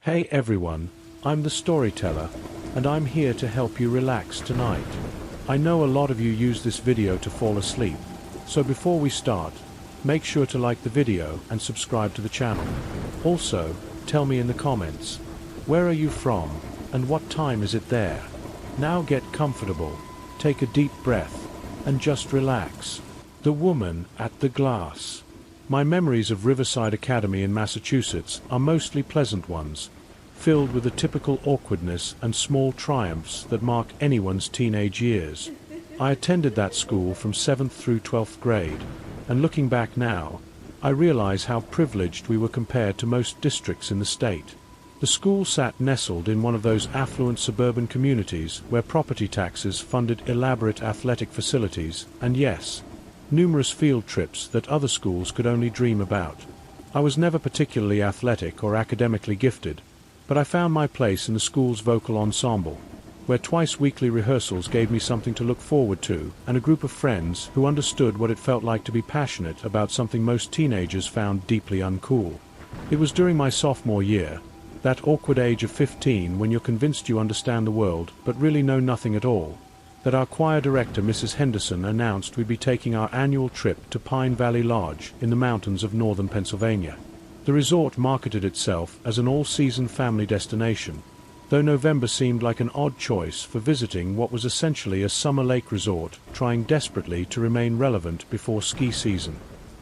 Hey everyone, I'm the storyteller, and I'm here to help you relax tonight. I know a lot of you use this video to fall asleep, so before we start, make sure to like the video and subscribe to the channel. Also, tell me in the comments, where are you from, and what time is it there? Now get comfortable, take a deep breath, and just relax. The Woman at the Glass. My memories of Riverside Academy in Massachusetts are mostly pleasant ones, filled with the typical awkwardness and small triumphs that mark anyone's teenage years. I attended that school from 7th through 12th grade, and looking back now, I realize how privileged we were compared to most districts in the state. The school sat nestled in one of those affluent suburban communities where property taxes funded elaborate athletic facilities, and yes, numerous field trips that other schools could only dream about. I was never particularly athletic or academically gifted, but I found my place in the school's vocal ensemble, where twice-weekly rehearsals gave me something to look forward to and a group of friends who understood what it felt like to be passionate about something most teenagers found deeply uncool. It was during my sophomore year, that awkward age of 15 when you're convinced you understand the world but really know nothing at all, that our choir director Mrs. Henderson announced we'd be taking our annual trip to Pine Valley Lodge in the mountains of northern Pennsylvania. The resort marketed itself as an all-season family destination, though November seemed like an odd choice for visiting what was essentially a summer lake resort trying desperately to remain relevant before ski season.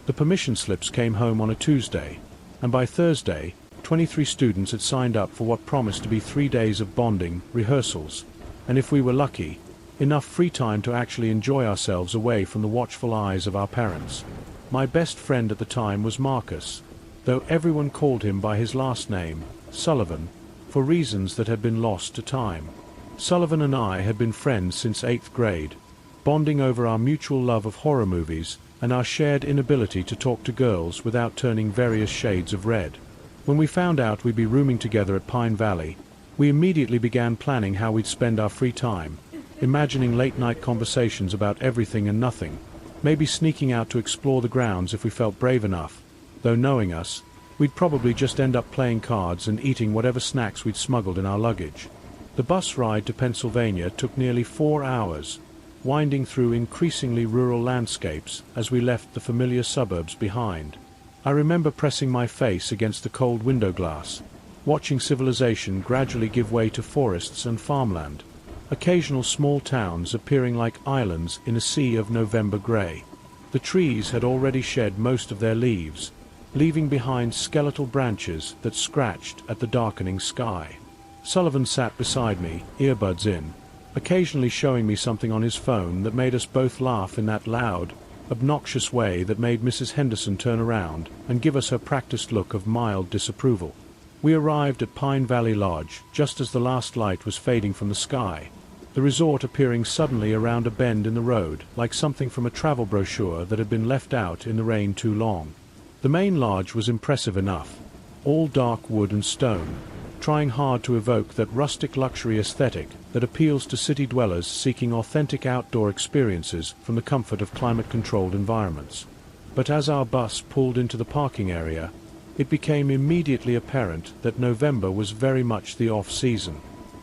The permission slips came home on a Tuesday, and by Thursday, 23 students had signed up for what promised to be 3 days of bonding, rehearsals, and if we were lucky, enough free time to actually enjoy ourselves away from the watchful eyes of our parents. My best friend at the time was Marcus, though everyone called him by his last name, Sullivan, for reasons that had been lost to time. Sullivan and I had been friends since 8th grade, bonding over our mutual love of horror movies and our shared inability to talk to girls without turning various shades of red. When we found out we'd be rooming together at Pine Valley, we immediately began planning how we'd spend our free time, imagining late-night conversations about everything and nothing, maybe sneaking out to explore the grounds if we felt brave enough, though knowing us, we'd probably just end up playing cards and eating whatever snacks we'd smuggled in our luggage. The bus ride to Pennsylvania took nearly 4 hours, winding through increasingly rural landscapes as we left the familiar suburbs behind. I remember pressing my face against the cold window glass, watching civilization gradually give way to forests and farmland, occasional small towns appearing like islands in a sea of November gray. The trees had already shed most of their leaves, leaving behind skeletal branches that scratched at the darkening sky. Sullivan sat beside me, earbuds in, occasionally showing me something on his phone that made us both laugh in that loud, obnoxious way that made Mrs. Henderson turn around and give us her practiced look of mild disapproval. We arrived at Pine Valley Lodge just as the last light was fading from the sky, the resort appearing suddenly around a bend in the road like something from a travel brochure that had been left out in the rain too long. The main lodge was impressive enough, all dark wood and stone, trying hard to evoke that rustic luxury aesthetic that appeals to city dwellers seeking authentic outdoor experiences from the comfort of climate-controlled environments. But as our bus pulled into the parking area, it became immediately apparent that November was very much the off-season.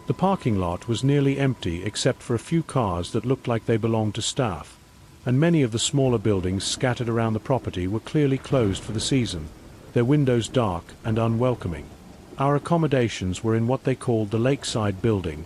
The parking lot was nearly empty except for a few cars that looked like they belonged to staff, and many of the smaller buildings scattered around the property were clearly closed for the season, their windows dark and unwelcoming. Our accommodations were in what they called the Lakeside Building,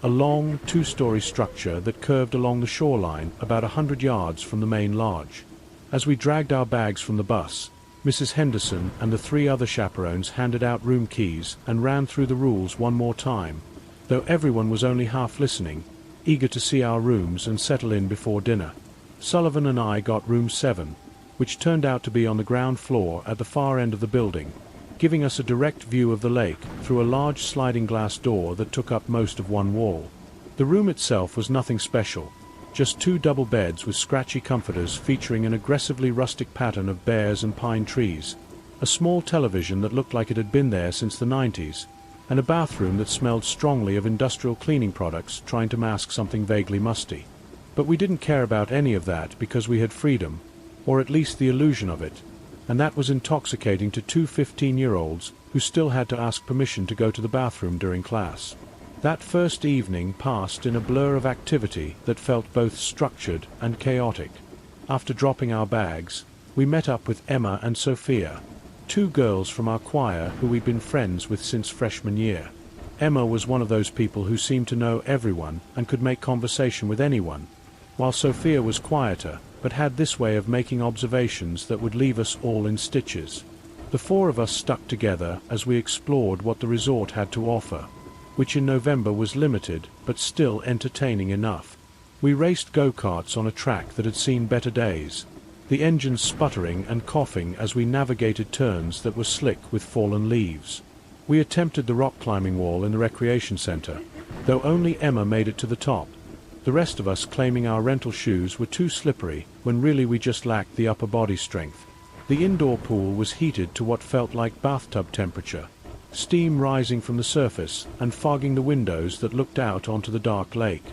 a long, 2-story structure that curved along the shoreline about 100 yards from the main lodge. As we dragged our bags from the bus, Mrs. Henderson and the 3 other chaperones handed out room keys and ran through the rules one more time, though everyone was only half listening, eager to see our rooms and settle in before dinner. Sullivan and I got room 7, which turned out to be on the ground floor at the far end of the building, giving us a direct view of the lake through a large sliding glass door that took up most of one wall. The room itself was nothing special, just 2 double beds with scratchy comforters featuring an aggressively rustic pattern of bears and pine trees, a small television that looked like it had been there since the 90s, and a bathroom that smelled strongly of industrial cleaning products trying to mask something vaguely musty. But we didn't care about any of that because we had freedom, or at least the illusion of it, and that was intoxicating to 2 15-year-olds who still had to ask permission to go to the bathroom during class. That first evening passed in a blur of activity that felt both structured and chaotic. After dropping our bags, we met up with Emma and Sophia, two girls from our choir who we'd been friends with since freshman year. Emma was one of those people who seemed to know everyone and could make conversation with anyone, while Sophia was quieter, but had this way of making observations that would leave us all in stitches. The four of us stuck together as we explored what the resort had to offer, which in November was limited but still entertaining enough. We raced go-karts on a track that had seen better days, the engines sputtering and coughing as we navigated turns that were slick with fallen leaves. We attempted the rock climbing wall in the recreation center, though only Emma made it to the top, the rest of us claiming our rental shoes were too slippery when really we just lacked the upper body strength. The indoor pool was heated to what felt like bathtub temperature, steam rising from the surface and fogging the windows that looked out onto the dark lake.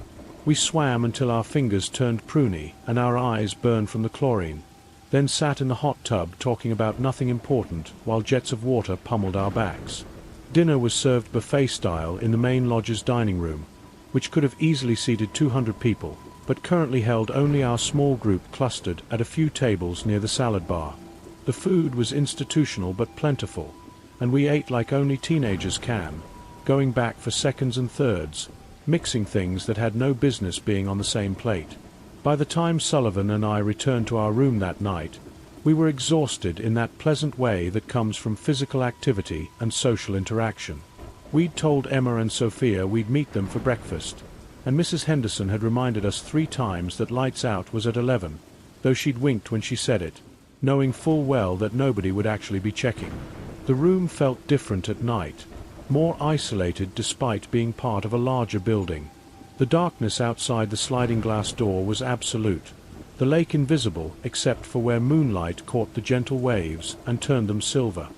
We swam until our fingers turned pruny and our eyes burned from the chlorine, then sat in the hot tub talking about nothing important while jets of water pummeled our backs. Dinner was served buffet style in the main lodge's dining room, which could have easily seated 200 people, but currently held only our small group clustered at a few tables near the salad bar. The food was institutional but plentiful, and we ate like only teenagers can, going back for seconds and thirds, mixing things that had no business being on the same plate. By the time Sullivan and I returned to our room that night, we were exhausted in that pleasant way that comes from physical activity and social interaction. We'd told Emma and Sophia we'd meet them for breakfast, and Mrs. Henderson had reminded us 3 times that lights out was at 11, though she'd winked when she said it, knowing full well that nobody would actually be checking. The room felt different at night, more isolated despite being part of a larger building. The darkness outside the sliding glass door was absolute, the lake invisible except for where moonlight caught the gentle waves and turned them silver.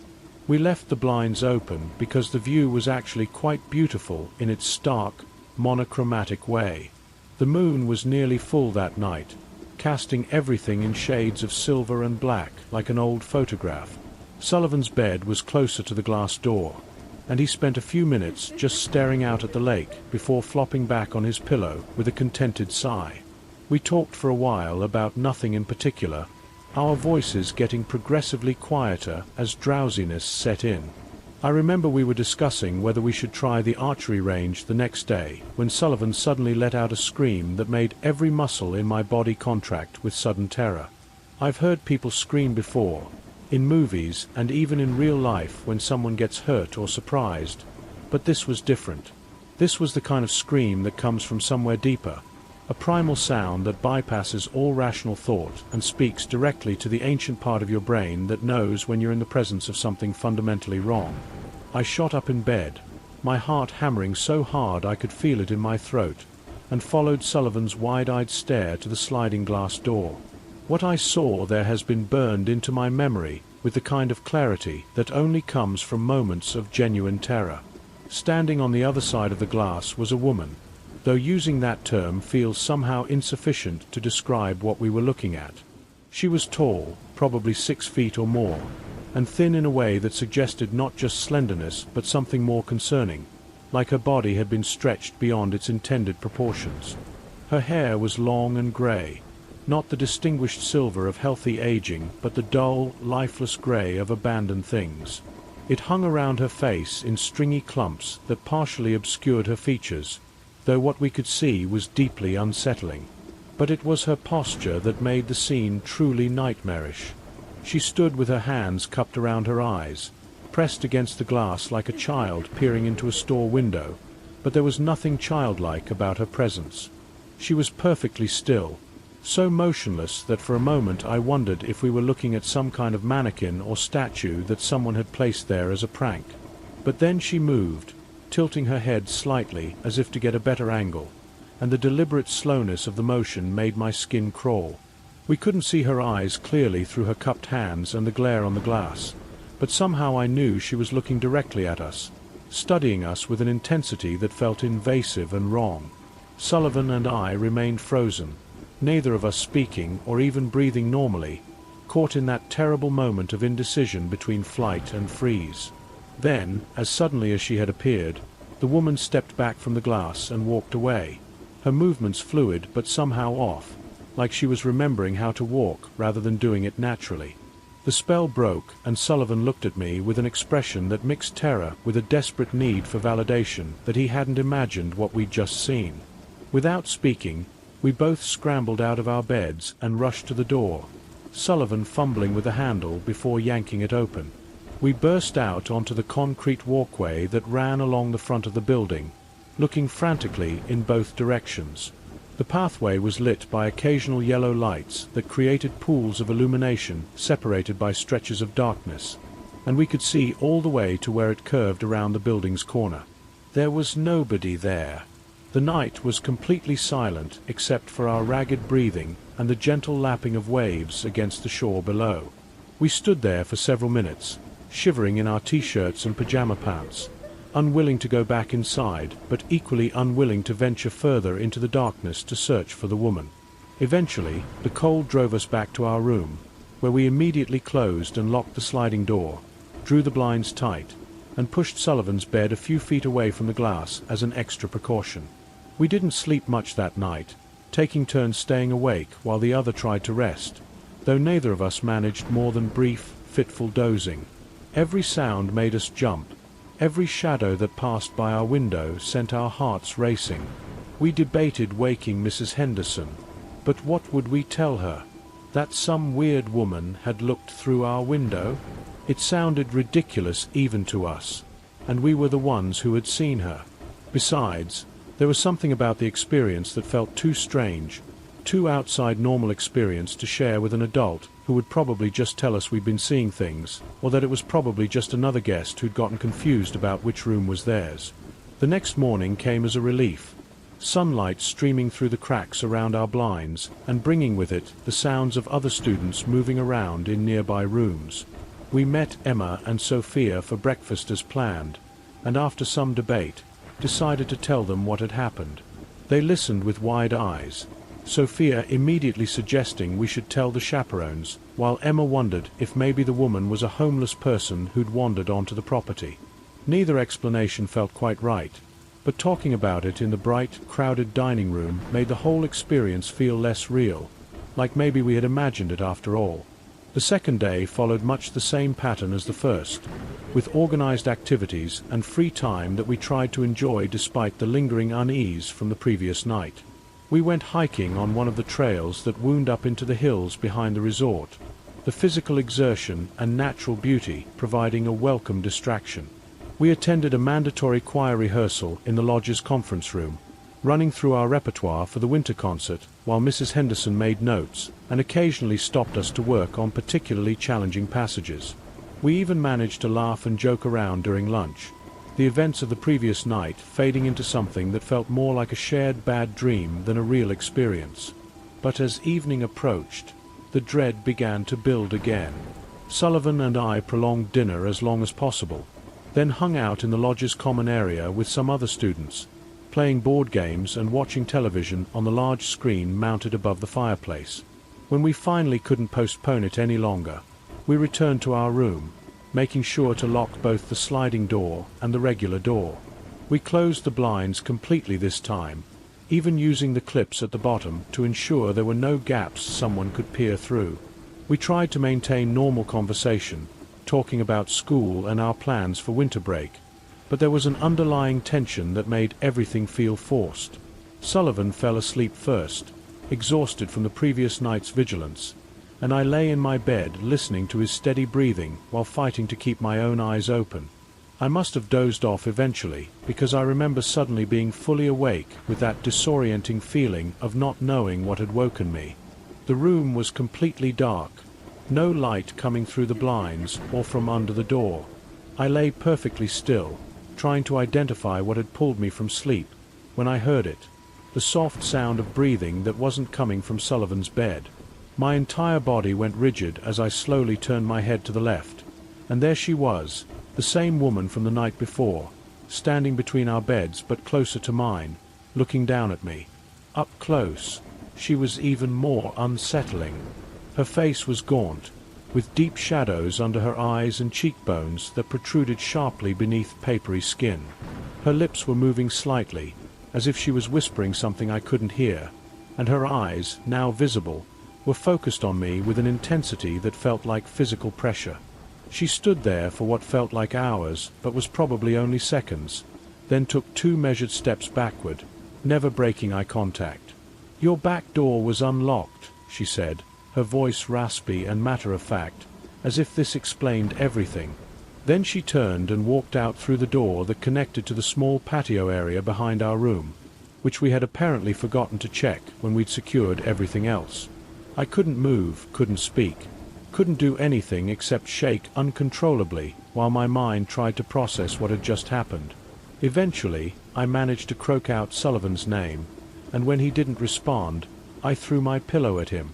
We left the blinds open because the view was actually quite beautiful in its stark, monochromatic way. The moon was nearly full that night, casting everything in shades of silver and black like an old photograph. Sullivan's bed was closer to the glass door, and he spent a few minutes just staring out at the lake before flopping back on his pillow with a contented sigh. We talked for a while about nothing in particular, our voices getting progressively quieter as drowsiness set in. I remember we were discussing whether we should try the archery range the next day when Sullivan suddenly let out a scream that made every muscle in my body contract with sudden terror. I've heard people scream before, in movies and even in real life when someone gets hurt or surprised, but this was different. This was the kind of scream that comes from somewhere deeper, a primal sound that bypasses all rational thought and speaks directly to the ancient part of your brain that knows when you're in the presence of something fundamentally wrong. I shot up in bed, my heart hammering so hard I could feel it in my throat, and followed Sullivan's wide-eyed stare to the sliding glass door. What I saw there has been burned into my memory with the kind of clarity that only comes from moments of genuine terror. Standing on the other side of the glass was a woman, though using that term feels somehow insufficient to describe what we were looking at. She was tall, probably 6 feet or more, and thin in a way that suggested not just slenderness but something more concerning, like her body had been stretched beyond its intended proportions. Her hair was long and grey, not the distinguished silver of healthy aging but the dull, lifeless grey of abandoned things. It hung around her face in stringy clumps that partially obscured her features, though what we could see was deeply unsettling. But it was her posture that made the scene truly nightmarish. She stood with her hands cupped around her eyes, pressed against the glass like a child peering into a store window, but there was nothing childlike about her presence. She was perfectly still, so motionless that for a moment I wondered if we were looking at some kind of mannequin or statue that someone had placed there as a prank. But then she moved, tilting her head slightly as if to get a better angle, and the deliberate slowness of the motion made my skin crawl. We couldn't see her eyes clearly through her cupped hands and the glare on the glass, but somehow I knew she was looking directly at us, studying us with an intensity that felt invasive and wrong. Sullivan and I remained frozen, neither of us speaking or even breathing normally, caught in that terrible moment of indecision between flight and freeze. Then, as suddenly as she had appeared, the woman stepped back from the glass and walked away. Her movements fluid but somehow off, like she was remembering how to walk rather than doing it naturally. The spell broke, and Sullivan looked at me with an expression that mixed terror with a desperate need for validation that he hadn't imagined what we'd just seen. Without speaking, we both scrambled out of our beds and rushed to the door, Sullivan fumbling with the handle before yanking it open. We burst out onto the concrete walkway that ran along the front of the building, looking frantically in both directions. The pathway was lit by occasional yellow lights that created pools of illumination separated by stretches of darkness, and we could see all the way to where it curved around the building's corner. There was nobody there. The night was completely silent except for our ragged breathing and the gentle lapping of waves against the shore below. We stood there for several minutes, shivering in our t-shirts and pajama pants, unwilling to go back inside, but equally unwilling to venture further into the darkness to search for the woman. Eventually, the cold drove us back to our room, where we immediately closed and locked the sliding door, drew the blinds tight, and pushed Sullivan's bed a few feet away from the glass as an extra precaution. We didn't sleep much that night, taking turns staying awake while the other tried to rest, though neither of us managed more than brief, fitful dozing. Every sound made us jump. Every shadow that passed by our window sent our hearts racing. We debated waking Mrs. Henderson, but what would we tell her? That some weird woman had looked through our window? It sounded ridiculous even to us, and we were the ones who had seen her. Besides, there was something about the experience that felt too strange, too outside normal experience to share with an adult who would probably just tell us we'd been seeing things, or that it was probably just another guest who'd gotten confused about which room was theirs. The next morning came as a relief, sunlight streaming through the cracks around our blinds and bringing with it the sounds of other students moving around in nearby rooms. We met Emma and Sophia for breakfast as planned, and after some debate, decided to tell them what had happened. They listened with wide eyes, Sophia immediately suggesting we should tell the chaperones, while Emma wondered if maybe the woman was a homeless person who'd wandered onto the property. Neither explanation felt quite right, but talking about it in the bright, crowded dining room made the whole experience feel less real, like maybe we had imagined it after all. The second day followed much the same pattern as the first, with organized activities and free time that we tried to enjoy despite the lingering unease from the previous night. We went hiking on one of the trails that wound up into the hills behind the resort, the physical exertion and natural beauty providing a welcome distraction. We attended a mandatory choir rehearsal in the lodge's conference room, running through our repertoire for the winter concert while Mrs. Henderson made notes and occasionally stopped us to work on particularly challenging passages. We even managed to laugh and joke around during lunch, the events of the previous night fading into something that felt more like a shared bad dream than a real experience. But as evening approached, the dread began to build again. Sullivan and I prolonged dinner as long as possible, then hung out in the lodge's common area with some other students, playing board games and watching television on the large screen mounted above the fireplace. When we finally couldn't postpone it any longer, we returned to our room, making sure to lock both the sliding door and the regular door. We closed the blinds completely this time, even using the clips at the bottom to ensure there were no gaps someone could peer through. We tried to maintain normal conversation, talking about school and our plans for winter break, but there was an underlying tension that made everything feel forced. Sullivan fell asleep first, exhausted from the previous night's vigilance, and I lay in my bed listening to his steady breathing while fighting to keep my own eyes open. I must have dozed off eventually, because I remember suddenly being fully awake with that disorienting feeling of not knowing what had woken me. The room was completely dark, no light coming through the blinds or from under the door. I lay perfectly still, trying to identify what had pulled me from sleep, when I heard it, the soft sound of breathing that wasn't coming from Sullivan's bed. My entire body went rigid as I slowly turned my head to the left, and there she was, the same woman from the night before, standing between our beds but closer to mine, looking down at me. Up close, she was even more unsettling. Her face was gaunt, with deep shadows under her eyes and cheekbones that protruded sharply beneath papery skin. Her lips were moving slightly, as if she was whispering something I couldn't hear, and her eyes, now visible, were focused on me with an intensity that felt like physical pressure. She stood there for what felt like hours, but was probably only seconds, then took 2 measured steps backward, never breaking eye contact. "Your back door was unlocked," she said, her voice raspy and matter-of-fact, as if this explained everything. Then she turned and walked out through the door that connected to the small patio area behind our room, which we had apparently forgotten to check when we'd secured everything else. I couldn't move, couldn't speak, couldn't do anything except shake uncontrollably while my mind tried to process what had just happened. Eventually, I managed to croak out Sullivan's name, and when he didn't respond, I threw my pillow at him.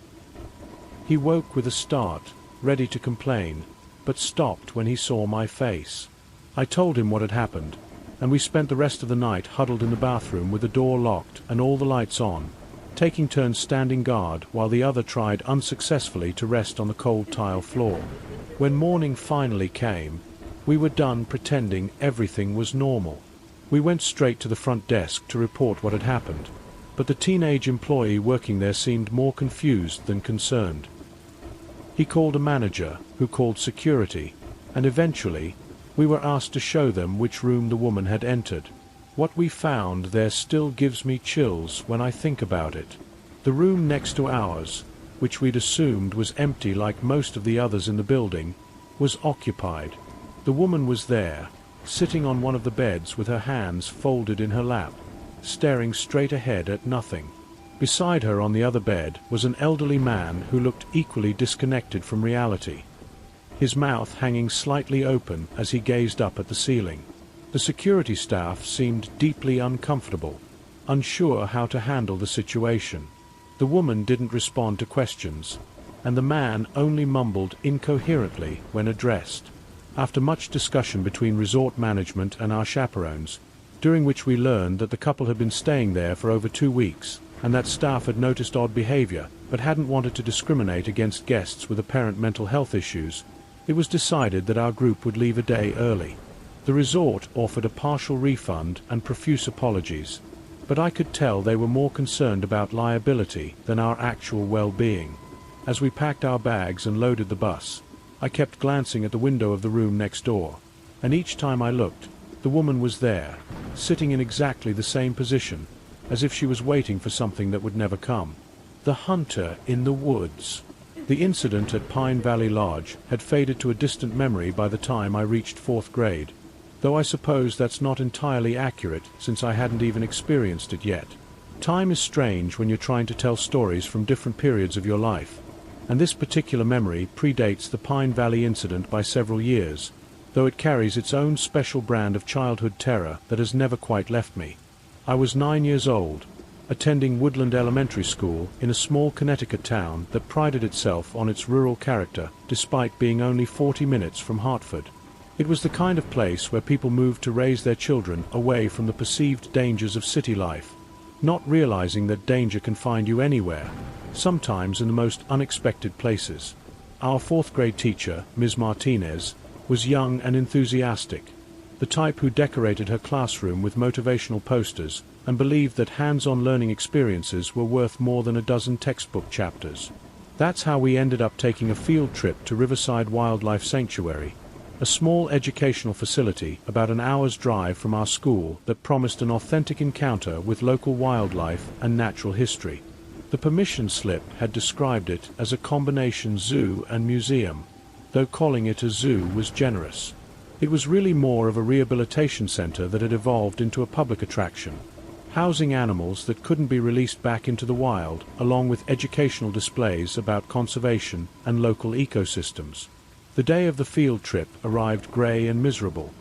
He woke with a start, ready to complain, but stopped when he saw my face. I told him what had happened, and we spent the rest of the night huddled in the bathroom with the door locked and all the lights on, taking turns standing guard while the other tried unsuccessfully to rest on the cold tile floor. When morning finally came, we were done pretending everything was normal. We went straight to the front desk to report what had happened, but the teenage employee working there seemed more confused than concerned. He called a manager, who called security, and eventually, we were asked to show them which room the woman had entered. What we found there still gives me chills when I think about it. The room next to ours, which we'd assumed was empty like most of the others in the building, was occupied. The woman was there, sitting on one of the beds with her hands folded in her lap, staring straight ahead at nothing. Beside her on the other bed was an elderly man who looked equally disconnected from reality, his mouth hanging slightly open as he gazed up at the ceiling. The security staff seemed deeply uncomfortable, unsure how to handle the situation. The woman didn't respond to questions, and the man only mumbled incoherently when addressed. After much discussion between resort management and our chaperones, during which we learned that the couple had been staying there for over 2 weeks, and that staff had noticed odd behavior but hadn't wanted to discriminate against guests with apparent mental health issues, it was decided that our group would leave a day early. The resort offered a partial refund and profuse apologies, but I could tell they were more concerned about liability than our actual well-being. As we packed our bags and loaded the bus, I kept glancing at the window of the room next door, and each time I looked, the woman was there, sitting in exactly the same position, as if she was waiting for something that would never come. The hunter in the woods. The incident at Pine Valley Lodge had faded to a distant memory by the time I reached 4th grade, though I suppose that's not entirely accurate since I hadn't even experienced it yet. Time is strange when you're trying to tell stories from different periods of your life, and this particular memory predates the Pine Valley incident by several years, though it carries its own special brand of childhood terror that has never quite left me. I was 9 years old, attending Woodland Elementary School in a small Connecticut town that prided itself on its rural character despite being only 40 minutes from Hartford. It was the kind of place where people moved to raise their children away from the perceived dangers of city life, not realizing that danger can find you anywhere, sometimes in the most unexpected places. Our 4th grade teacher, Ms. Martinez, was young and enthusiastic, the type who decorated her classroom with motivational posters and believed that hands-on learning experiences were worth more than a dozen textbook chapters. That's how we ended up taking a field trip to Riverside Wildlife Sanctuary, a small educational facility about an hour's drive from our school that promised an authentic encounter with local wildlife and natural history. The permission slip had described it as a combination zoo and museum, though calling it a zoo was generous. It was really more of a rehabilitation center that had evolved into a public attraction, housing animals that couldn't be released back into the wild, along with educational displays about conservation and local ecosystems. The day of the field trip arrived grey and miserable,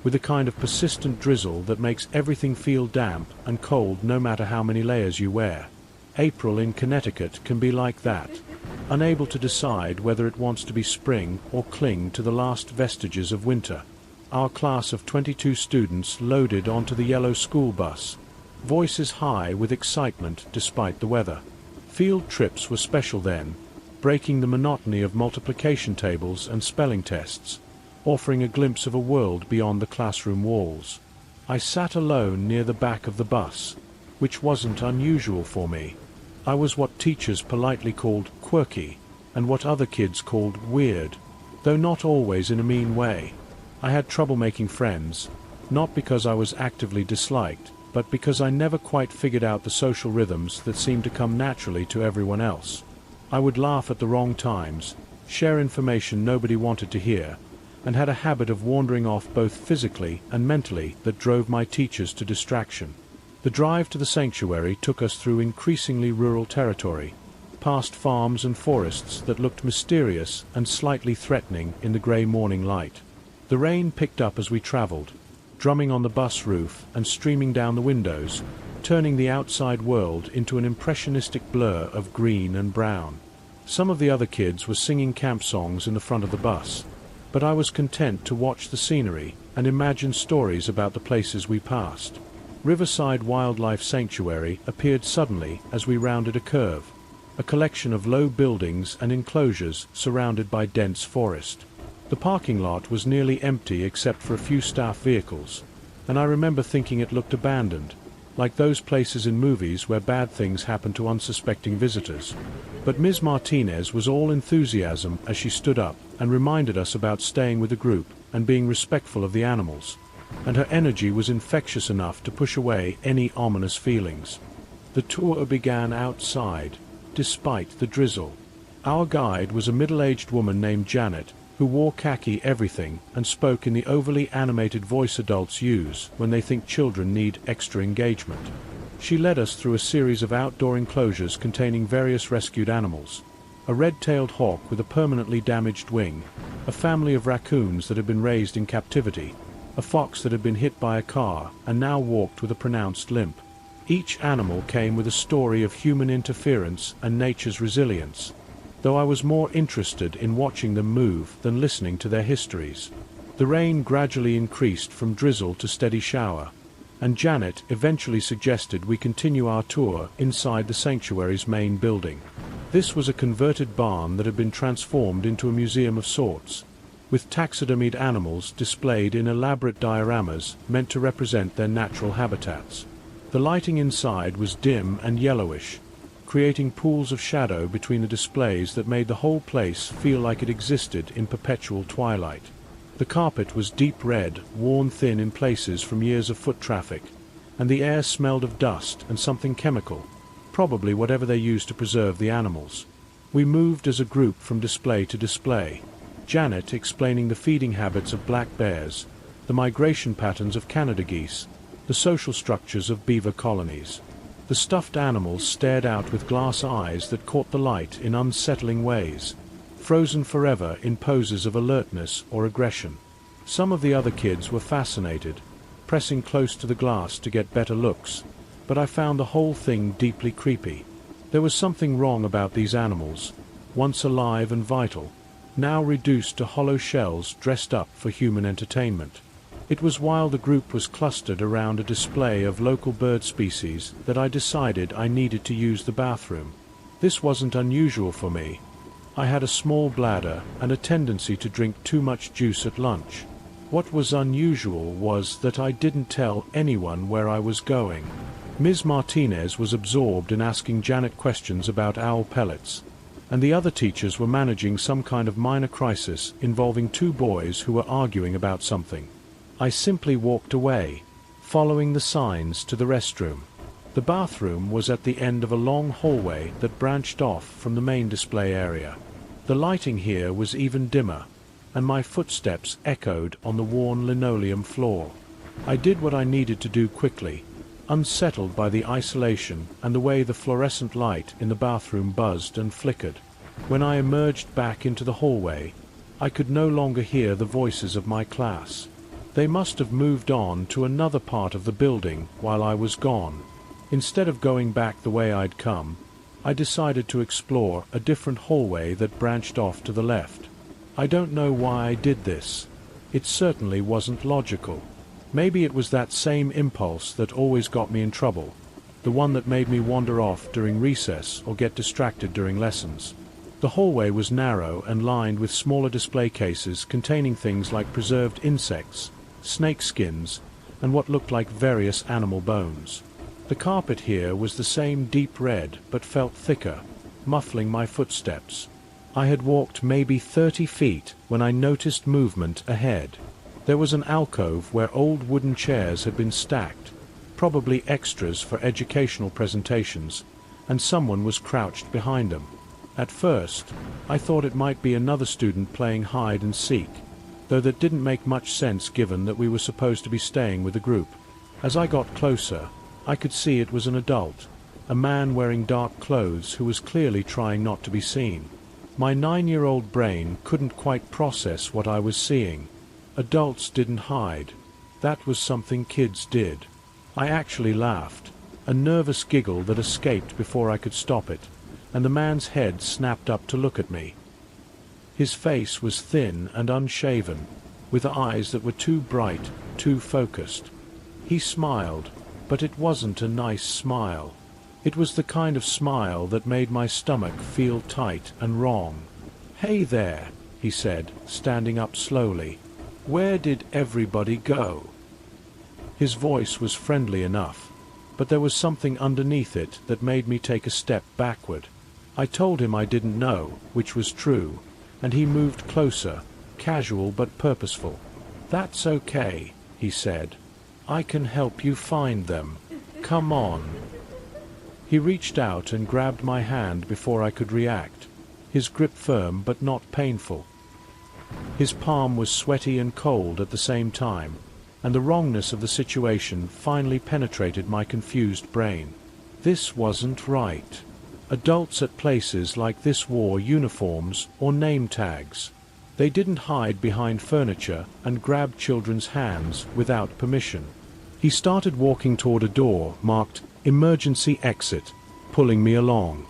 with a kind of persistent drizzle that makes everything feel damp and cold no matter how many layers you wear. April in Connecticut can be like that, unable to decide whether it wants to be spring or cling to the last vestiges of winter. Our class of 22 students loaded onto the yellow school bus, voices high with excitement despite the weather. Field trips were special then, breaking the monotony of multiplication tables and spelling tests, offering a glimpse of a world beyond the classroom walls. I sat alone near the back of the bus, which wasn't unusual for me. I was what teachers politely called quirky, and what other kids called weird, though not always in a mean way. I had trouble making friends, not because I was actively disliked, but because I never quite figured out the social rhythms that seemed to come naturally to everyone else. I would laugh at the wrong times, share information nobody wanted to hear, and had a habit of wandering off both physically and mentally that drove my teachers to distraction. The drive to the sanctuary took us through increasingly rural territory, past farms and forests that looked mysterious and slightly threatening in the grey morning light. The rain picked up as we traveled, drumming on the bus roof and streaming down the windows, turning the outside world into an impressionistic blur of green and brown. Some of the other kids were singing camp songs in the front of the bus, but I was content to watch the scenery and imagine stories about the places we passed. Riverside Wildlife Sanctuary appeared suddenly as we rounded a curve, a collection of low buildings and enclosures surrounded by dense forest. The parking lot was nearly empty except for a few staff vehicles, and I remember thinking it looked abandoned, like those places in movies where bad things happen to unsuspecting visitors. But Ms. Martinez was all enthusiasm as she stood up and reminded us about staying with the group and being respectful of the animals, and her energy was infectious enough to push away any ominous feelings. The tour began outside, despite the drizzle. Our guide was a middle-aged woman named Janet, who wore khaki everything and spoke in the overly animated voice adults use when they think children need extra engagement. She led us through a series of outdoor enclosures containing various rescued animals: a red-tailed hawk with a permanently damaged wing, a family of raccoons that had been raised in captivity, a fox that had been hit by a car and now walked with a pronounced limp. Each animal came with a story of human interference and nature's resilience, though I was more interested in watching them move than listening to their histories. The rain gradually increased from drizzle to steady shower, and Janet eventually suggested we continue our tour inside the sanctuary's main building. This was a converted barn that had been transformed into a museum of sorts, with taxidermied animals displayed in elaborate dioramas meant to represent their natural habitats. The lighting inside was dim and yellowish, creating pools of shadow between the displays that made the whole place feel like it existed in perpetual twilight. The carpet was deep red, worn thin in places from years of foot traffic, and the air smelled of dust and something chemical, probably whatever they used to preserve the animals. We moved as a group from display to display, Janet explaining the feeding habits of black bears, the migration patterns of Canada geese, the social structures of beaver colonies. The stuffed animals stared out with glass eyes that caught the light in unsettling ways, frozen forever in poses of alertness or aggression. Some of the other kids were fascinated, pressing close to the glass to get better looks, but I found the whole thing deeply creepy. There was something wrong about these animals, once alive and vital, now reduced to hollow shells dressed up for human entertainment. It was while the group was clustered around a display of local bird species that I decided I needed to use the bathroom. This wasn't unusual for me. I had a small bladder and a tendency to drink too much juice at lunch. What was unusual was that I didn't tell anyone where I was going. Ms. Martinez was absorbed in asking Janet questions about owl pellets, and the other teachers were managing some kind of minor crisis involving two boys who were arguing about something. I simply walked away, following the signs to the restroom. The bathroom was at the end of a long hallway that branched off from the main display area. The lighting here was even dimmer, and my footsteps echoed on the worn linoleum floor. I did what I needed to do quickly, unsettled by the isolation and the way the fluorescent light in the bathroom buzzed and flickered. When I emerged back into the hallway, I could no longer hear the voices of my class. They must have moved on to another part of the building while I was gone. Instead of going back the way I'd come, I decided to explore a different hallway that branched off to the left. I don't know why I did this. It certainly wasn't logical. Maybe it was that same impulse that always got me in trouble, the one that made me wander off during recess or get distracted during lessons. The hallway was narrow and lined with smaller display cases containing things like preserved insects, snake skins, and what looked like various animal bones. The carpet here was the same deep red but felt thicker, muffling my footsteps. I had walked maybe 30 feet when I noticed movement ahead. There was an alcove where old wooden chairs had been stacked, probably extras for educational presentations, and someone was crouched behind them. At first, I thought it might be another student playing hide and seek, though that didn't make much sense given that we were supposed to be staying with a group. As I got closer, I could see it was an adult, a man wearing dark clothes who was clearly trying not to be seen. My 9-year-old brain couldn't quite process what I was seeing. Adults didn't hide. That was something kids did. I actually laughed, a nervous giggle that escaped before I could stop it, and the man's head snapped up to look at me. His face was thin and unshaven, with eyes that were too bright, too focused. He smiled, but it wasn't a nice smile. It was the kind of smile that made my stomach feel tight and wrong. "Hey there," he said, standing up slowly. "Where did everybody go?" His voice was friendly enough, but there was something underneath it that made me take a step backward. I told him I didn't know, which was true, and he moved closer, casual but purposeful. "That's okay," he said. "I can help you find them. Come on." He reached out and grabbed my hand before I could react, his grip firm but not painful. His palm was sweaty and cold at the same time, and the wrongness of the situation finally penetrated my confused brain. This wasn't right. Adults at places like this wore uniforms or name tags. They didn't hide behind furniture and grab children's hands without permission. He started walking toward a door marked "Emergency Exit," pulling me along.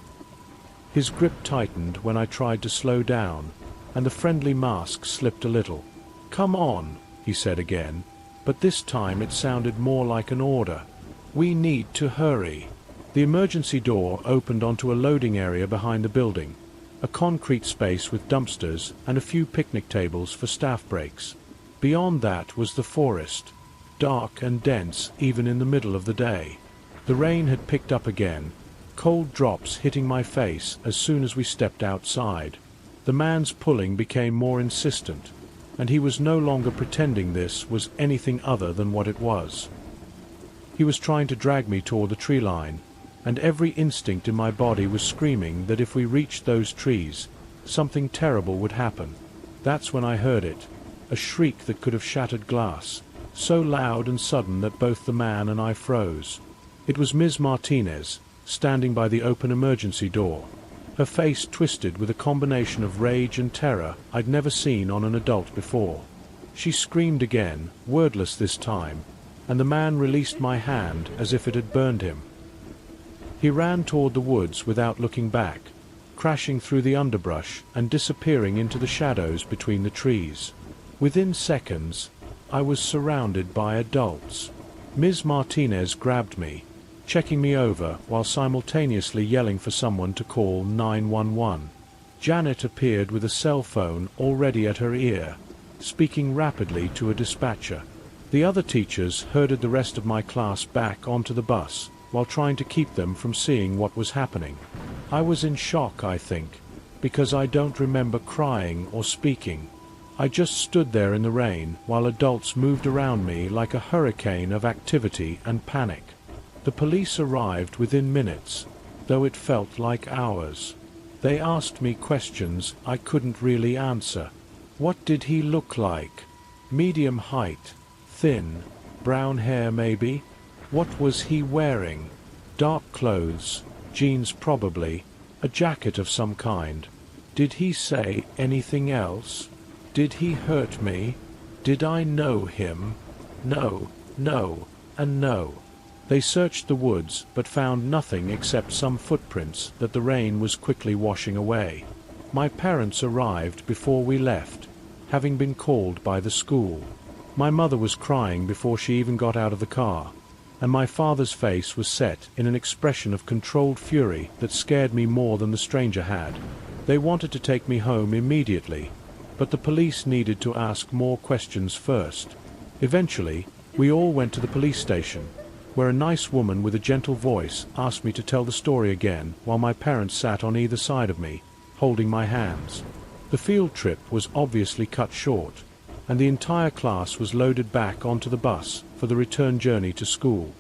His grip tightened when I tried to slow down, and the friendly mask slipped a little. "Come on," he said again, but this time it sounded more like an order. "We need to hurry." The emergency door opened onto a loading area behind the building, a concrete space with dumpsters and a few picnic tables for staff breaks. Beyond that was the forest, dark and dense even in the middle of the day. The rain had picked up again, cold drops hitting my face as soon as we stepped outside. The man's pulling became more insistent, and he was no longer pretending this was anything other than what it was. He was trying to drag me toward the tree line, and every instinct in my body was screaming that if we reached those trees, something terrible would happen. That's when I heard it, a shriek that could have shattered glass, so loud and sudden that both the man and I froze. It was Ms. Martinez, standing by the open emergency door, her face twisted with a combination of rage and terror I'd never seen on an adult before. She screamed again, wordless this time, and the man released my hand as if it had burned him. He ran toward the woods without looking back, crashing through the underbrush and disappearing into the shadows between the trees. Within seconds, I was surrounded by adults. Ms. Martinez grabbed me, checking me over while simultaneously yelling for someone to call 911. Janet appeared with a cell phone already at her ear, speaking rapidly to a dispatcher. The other teachers herded the rest of my class back onto the bus, while trying to keep them from seeing what was happening. I was in shock, I think, because I don't remember crying or speaking. I just stood there in the rain while adults moved around me like a hurricane of activity and panic. The police arrived within minutes, though it felt like hours. They asked me questions I couldn't really answer. What did he look like? Medium height, thin, brown hair maybe? What was he wearing? Dark clothes, jeans probably, a jacket of some kind. Did he say anything else? Did he hurt me? Did I know him? No, no, and no. They searched the woods but found nothing except some footprints that the rain was quickly washing away. My parents arrived before we left, having been called by the school. My mother was crying before she even got out of the car, and my father's face was set in an expression of controlled fury that scared me more than the stranger had. They wanted to take me home immediately, but the police needed to ask more questions first. Eventually, we all went to the police station, where a nice woman with a gentle voice asked me to tell the story again while my parents sat on either side of me, holding my hands. The field trip was obviously cut short, and the entire class was loaded back onto the bus for the return journey to school.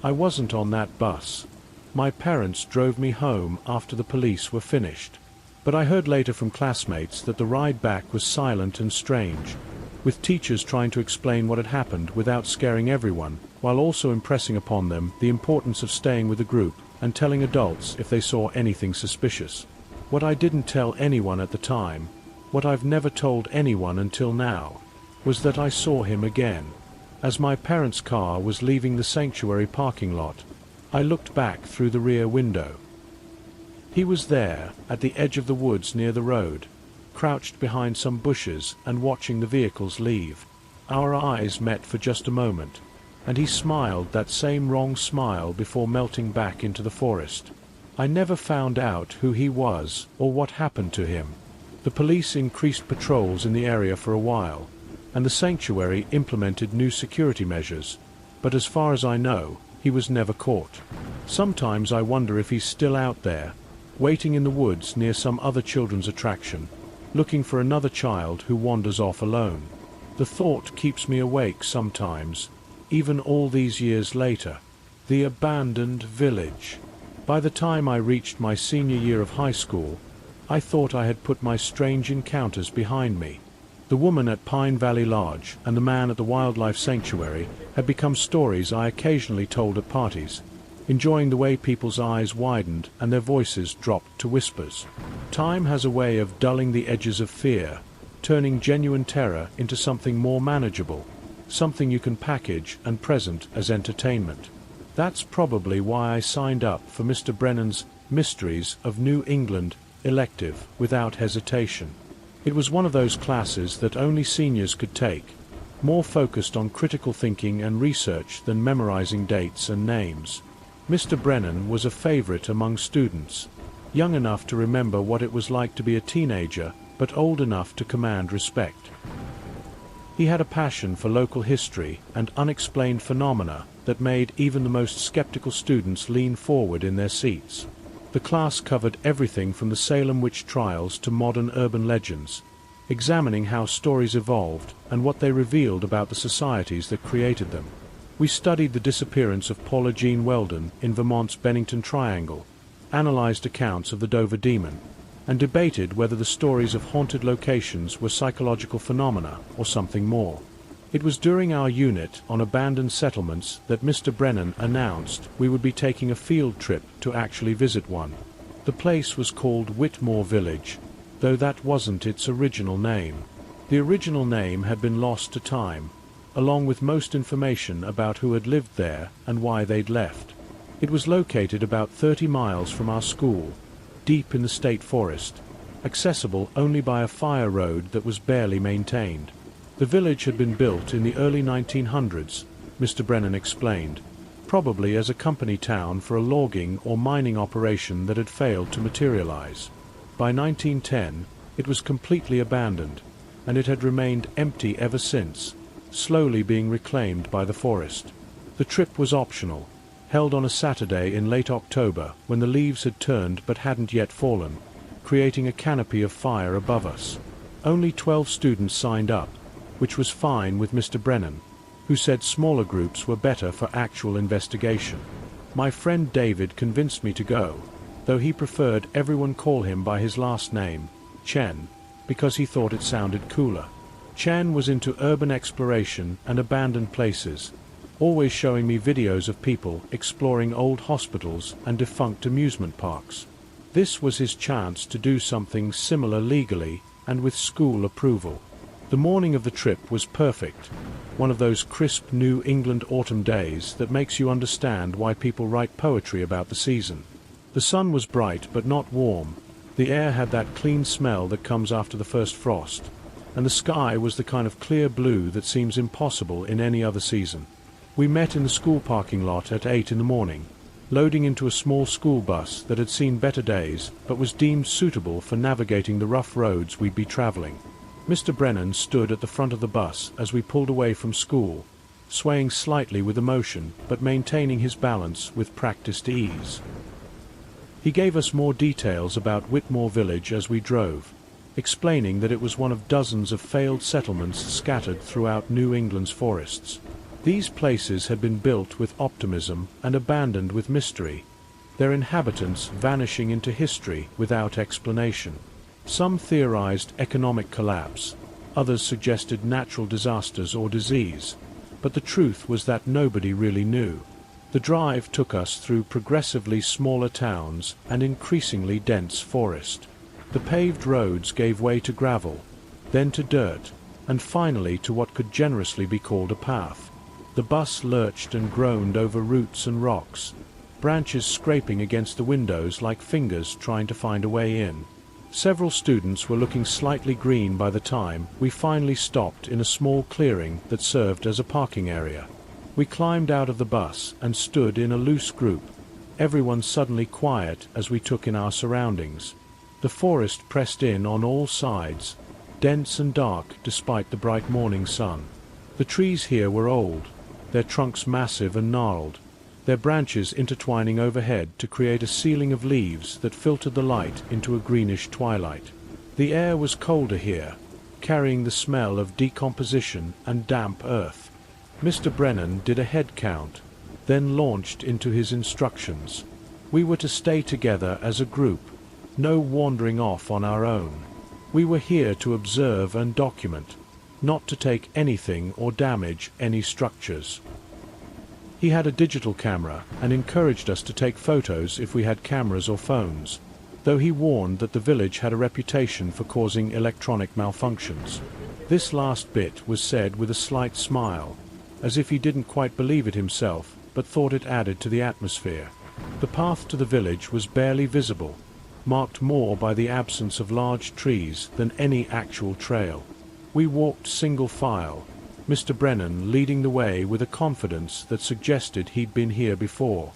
I wasn't on that bus. My parents drove me home after the police were finished. But I heard later from classmates that the ride back was silent and strange, with teachers trying to explain what had happened without scaring everyone, while also impressing upon them the importance of staying with the group and telling adults if they saw anything suspicious. What I didn't tell anyone at the time, what I've never told anyone until now, was that I saw him again. As my parents' car was leaving the sanctuary parking lot, I looked back through the rear window. He was there, at the edge of the woods near the road, crouched behind some bushes and watching the vehicles leave. Our eyes met for just a moment, and he smiled that same wrong smile before melting back into the forest. I never found out who he was or what happened to him. The police increased patrols in the area for a while, and the sanctuary implemented new security measures, but as far as I know, he was never caught. Sometimes I wonder if he's still out there, waiting in the woods near some other children's attraction, looking for another child who wanders off alone. The thought keeps me awake sometimes, even all these years later. The abandoned village. By the time I reached my senior year of high school, I thought I had put my strange encounters behind me. The woman at Pine Valley Lodge and the man at the wildlife sanctuary had become stories I occasionally told at parties, enjoying the way people's eyes widened and their voices dropped to whispers. Time has a way of dulling the edges of fear, turning genuine terror into something more manageable, something you can package and present as entertainment. That's probably why I signed up for Mr. Brennan's Mysteries of New England elective without hesitation. It was one of those classes that only seniors could take, more focused on critical thinking and research than memorizing dates and names. Mr. Brennan was a favorite among students, young enough to remember what it was like to be a teenager, but old enough to command respect. He had a passion for local history and unexplained phenomena that made even the most skeptical students lean forward in their seats. The class covered everything from the Salem witch trials to modern urban legends, examining how stories evolved and what they revealed about the societies that created them. We studied the disappearance of Paula Jean Weldon in Vermont's Bennington Triangle, analyzed accounts of the Dover Demon, and debated whether the stories of haunted locations were psychological phenomena or something more. It was during our unit on abandoned settlements that Mr. Brennan announced we would be taking a field trip to actually visit one. The place was called Whitmore Village, though that wasn't its original name. The original name had been lost to time, along with most information about who had lived there and why they'd left. It was located about 30 miles from our school, deep in the state forest, accessible only by a fire road that was barely maintained. The village had been built in the early 1900s, Mr. Brennan explained, probably as a company town for a logging or mining operation that had failed to materialize. By 1910, it was completely abandoned, and it had remained empty ever since, slowly being reclaimed by the forest. The trip was optional, held on a Saturday in late October when the leaves had turned but hadn't yet fallen, creating a canopy of fire above us. Only 12 students signed up, which was fine with Mr. Brennan, who said smaller groups were better for actual investigation. My friend David convinced me to go, though he preferred everyone call him by his last name, Chen, because he thought it sounded cooler. Chen was into urban exploration and abandoned places, always showing me videos of people exploring old hospitals and defunct amusement parks. This was his chance to do something similar legally and with school approval. The morning of the trip was perfect, one of those crisp New England autumn days that makes you understand why people write poetry about the season. The sun was bright but not warm, the air had that clean smell that comes after the first frost, and the sky was the kind of clear blue that seems impossible in any other season. We met in the school parking lot at 8 in the morning, loading into a small school bus that had seen better days but was deemed suitable for navigating the rough roads we'd be traveling. Mr. Brennan stood at the front of the bus as we pulled away from school, swaying slightly with emotion but maintaining his balance with practiced ease. He gave us more details about Whitmore Village as we drove, explaining that it was one of dozens of failed settlements scattered throughout New England's forests. These places had been built with optimism and abandoned with mystery, their inhabitants vanishing into history without explanation. Some theorized economic collapse, others suggested natural disasters or disease, but the truth was that nobody really knew. The drive took us through progressively smaller towns and increasingly dense forest. The paved roads gave way to gravel, then to dirt, and finally to what could generously be called a path. The bus lurched and groaned over roots and rocks, branches scraping against the windows like fingers trying to find a way in. Several students were looking slightly green by the time we finally stopped in a small clearing that served as a parking area. We climbed out of the bus and stood in a loose group, everyone suddenly quiet as we took in our surroundings. The forest pressed in on all sides, dense and dark despite the bright morning sun. The trees here were old, their trunks massive and gnarled, their branches intertwining overhead to create a ceiling of leaves that filtered the light into a greenish twilight. The air was colder here, carrying the smell of decomposition and damp earth. Mr. Brennan did a head count, then launched into his instructions. We were to stay together as a group, no wandering off on our own. We were here to observe and document, not to take anything or damage any structures. He had a digital camera and encouraged us to take photos if we had cameras or phones, though he warned that the village had a reputation for causing electronic malfunctions. This last bit was said with a slight smile, as if he didn't quite believe it himself, but thought it added to the atmosphere. The path to the village was barely visible, marked more by the absence of large trees than any actual trail. We walked single file, Mr. Brennan leading the way with a confidence that suggested he'd been here before.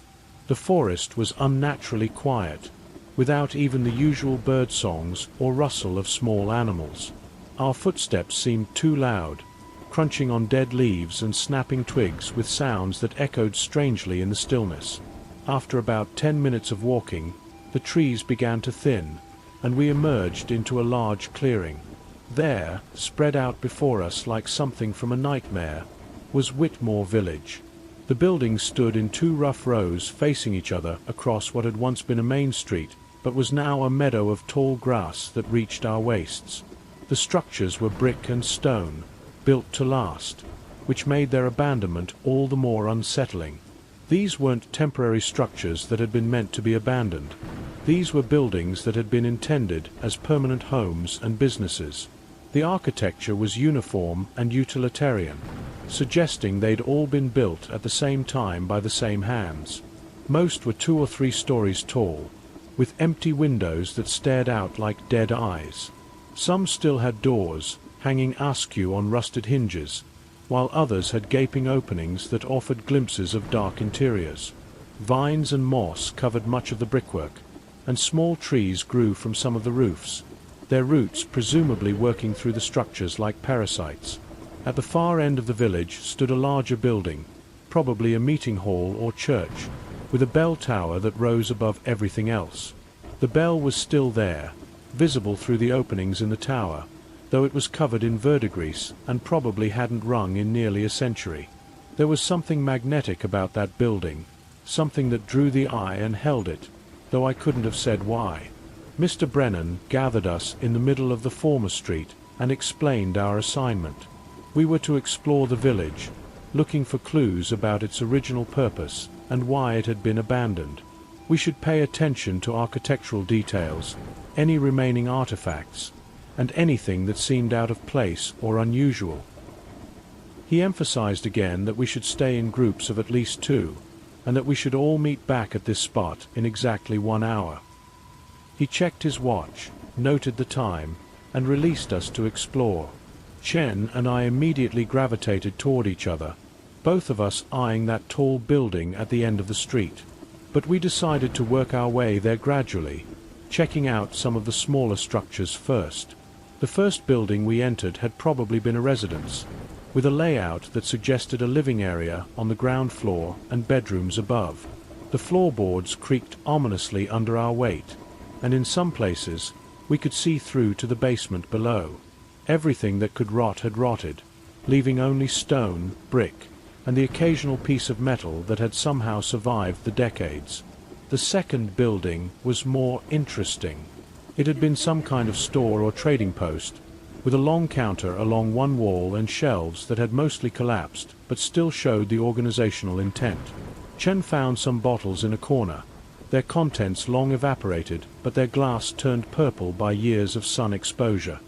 The forest was unnaturally quiet, without even the usual bird songs or rustle of small animals. Our footsteps seemed too loud, crunching on dead leaves and snapping twigs with sounds that echoed strangely in the stillness. After about 10 minutes of walking, the trees began to thin, and we emerged into a large clearing. There, spread out before us like something from a nightmare, was Whitmore Village. The buildings stood in two rough rows facing each other across what had once been a main street, but was now a meadow of tall grass that reached our waists. The structures were brick and stone, built to last, which made their abandonment all the more unsettling. These weren't temporary structures that had been meant to be abandoned. These were buildings that had been intended as permanent homes and businesses. The architecture was uniform and utilitarian, suggesting they'd all been built at the same time by the same hands. Most were 2 or 3 stories tall, with empty windows that stared out like dead eyes. Some still had doors, hanging askew on rusted hinges, while others had gaping openings that offered glimpses of dark interiors. Vines and moss covered much of the brickwork, and small trees grew from some of the roofs, their roots presumably working through the structures like parasites. At the far end of the village stood a larger building, probably a meeting hall or church, with a bell tower that rose above everything else. The bell was still there, visible through the openings in the tower, though it was covered in verdigris and probably hadn't rung in nearly a century. There was something magnetic about that building, something that drew the eye and held it, though I couldn't have said why. Mr. Brennan gathered us in the middle of the former street and explained our assignment. We were to explore the village, looking for clues about its original purpose and why it had been abandoned. We should pay attention to architectural details, any remaining artifacts, and anything that seemed out of place or unusual. He emphasized again that we should stay in groups of at least 2, and that we should all meet back at this spot in exactly 1 hour. He checked his watch, noted the time, and released us to explore. Chen and I immediately gravitated toward each other, both of us eyeing that tall building at the end of the street. but we decided to work our way there gradually, checking out some of the smaller structures first. The first building we entered had probably been a residence, with a layout that suggested a living area on the ground floor and bedrooms above. The floorboards creaked ominously under our weight, and in some places we could see through to the basement below. Everything that could rot had rotted, leaving only stone, brick, and the occasional piece of metal that had somehow survived the decades. The second building was more interesting. It had been some kind of store or trading post, with a long counter along one wall and shelves that had mostly collapsed but still showed the organizational intent. Chen found some bottles in a corner, their contents long evaporated but their glass turned purple by years of sun exposure.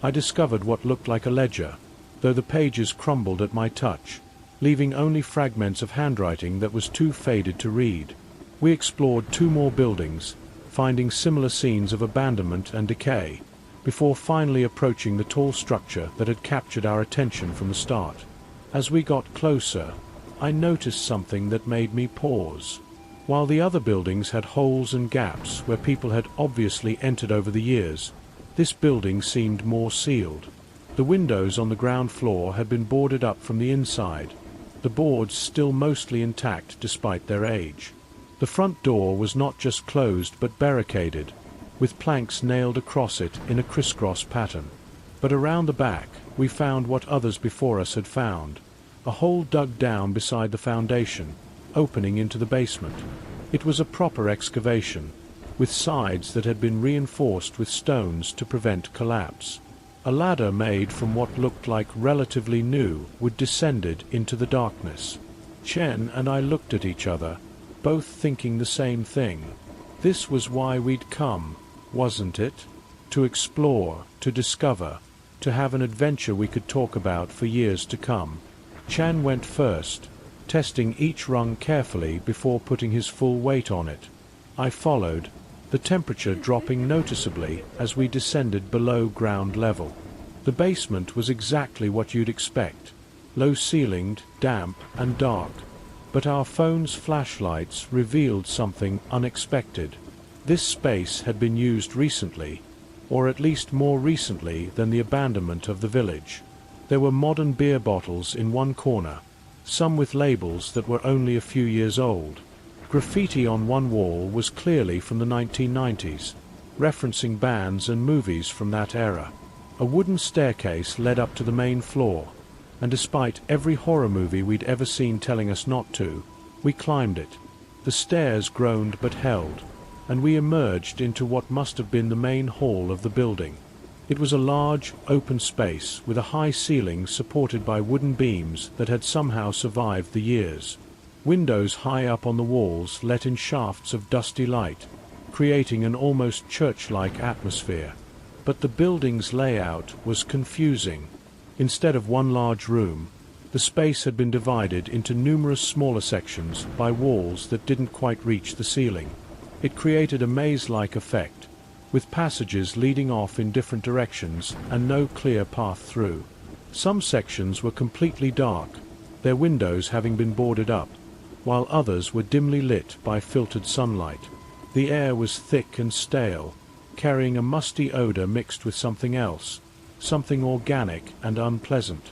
I discovered what looked like a ledger, though the pages crumbled at my touch, leaving only fragments of handwriting that was too faded to read. We explored 2 more buildings, finding similar scenes of abandonment and decay, before finally approaching the tall structure that had captured our attention from the start. As we got closer, I noticed something that made me pause. While the other buildings had holes and gaps where people had obviously entered over the years, this building seemed more sealed. The windows on the ground floor had been boarded up from the inside, the boards still mostly intact despite their age. The front door was not just closed but barricaded, with planks nailed across it in a crisscross pattern. But around the back, we found what others before us had found, a hole dug down beside the foundation, opening into the basement. It was a proper excavation, with sides that had been reinforced with stones to prevent collapse. A ladder made from what looked like relatively new wood descended into the darkness. Chen and I looked at each other, both thinking the same thing. This was why we'd come, wasn't it? To explore, to discover, to have an adventure we could talk about for years to come. Chen went first, testing each rung carefully before putting his full weight on it. I followed, the temperature dropping noticeably as we descended below ground level. The basement was exactly what you'd expect, low-ceilinged, damp and dark, but our phone's flashlights revealed something unexpected. This space had been used recently, or at least more recently than the abandonment of the village. There were modern beer bottles in one corner, some with labels that were only a few years old. Graffiti on one wall was clearly from the 1990s, referencing bands and movies from that era. A wooden staircase led up to the main floor, and despite every horror movie we'd ever seen telling us not to, we climbed it. The stairs groaned but held, and we emerged into what must have been the main hall of the building. It was a large, open space with a high ceiling supported by wooden beams that had somehow survived the years. Windows high up on the walls let in shafts of dusty light, creating an almost church-like atmosphere. But the building's layout was confusing. Instead of one large room, the space had been divided into numerous smaller sections by walls that didn't quite reach the ceiling. It created a maze-like effect, with passages leading off in different directions and no clear path through. Some sections were completely dark, their windows having been boarded up, while others were dimly lit by filtered sunlight. The air was thick and stale, carrying a musty odor mixed with something else, something organic and unpleasant.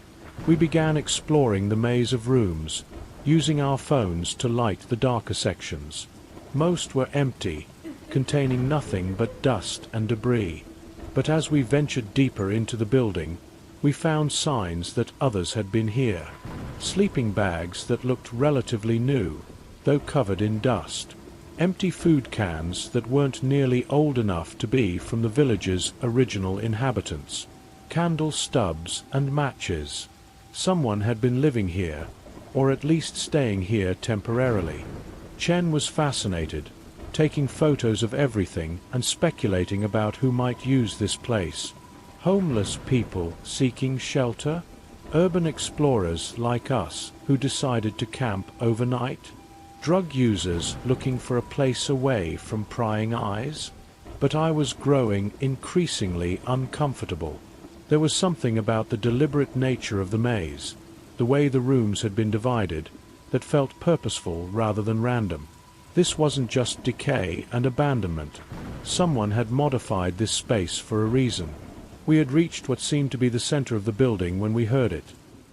We began exploring the maze of rooms, using our phones to light the darker sections. Most were empty, containing nothing but dust and debris. But as we ventured deeper into the building, we found signs that others had been here. Sleeping bags that looked relatively new, though covered in dust. Empty food cans that weren't nearly old enough to be from the village's original inhabitants. Candle stubs and matches. Someone had been living here, or at least staying here temporarily. Chen was fascinated, taking photos of everything and speculating about who might use this place. Homeless people seeking shelter? Urban explorers like us who decided to camp overnight? Drug users looking for a place away from prying eyes? But I was growing increasingly uncomfortable. There was something about the deliberate nature of the maze, the way the rooms had been divided, that felt purposeful rather than random. This wasn't just decay and abandonment. Someone had modified this space for a reason. We had reached what seemed to be the center of the building when we heard it.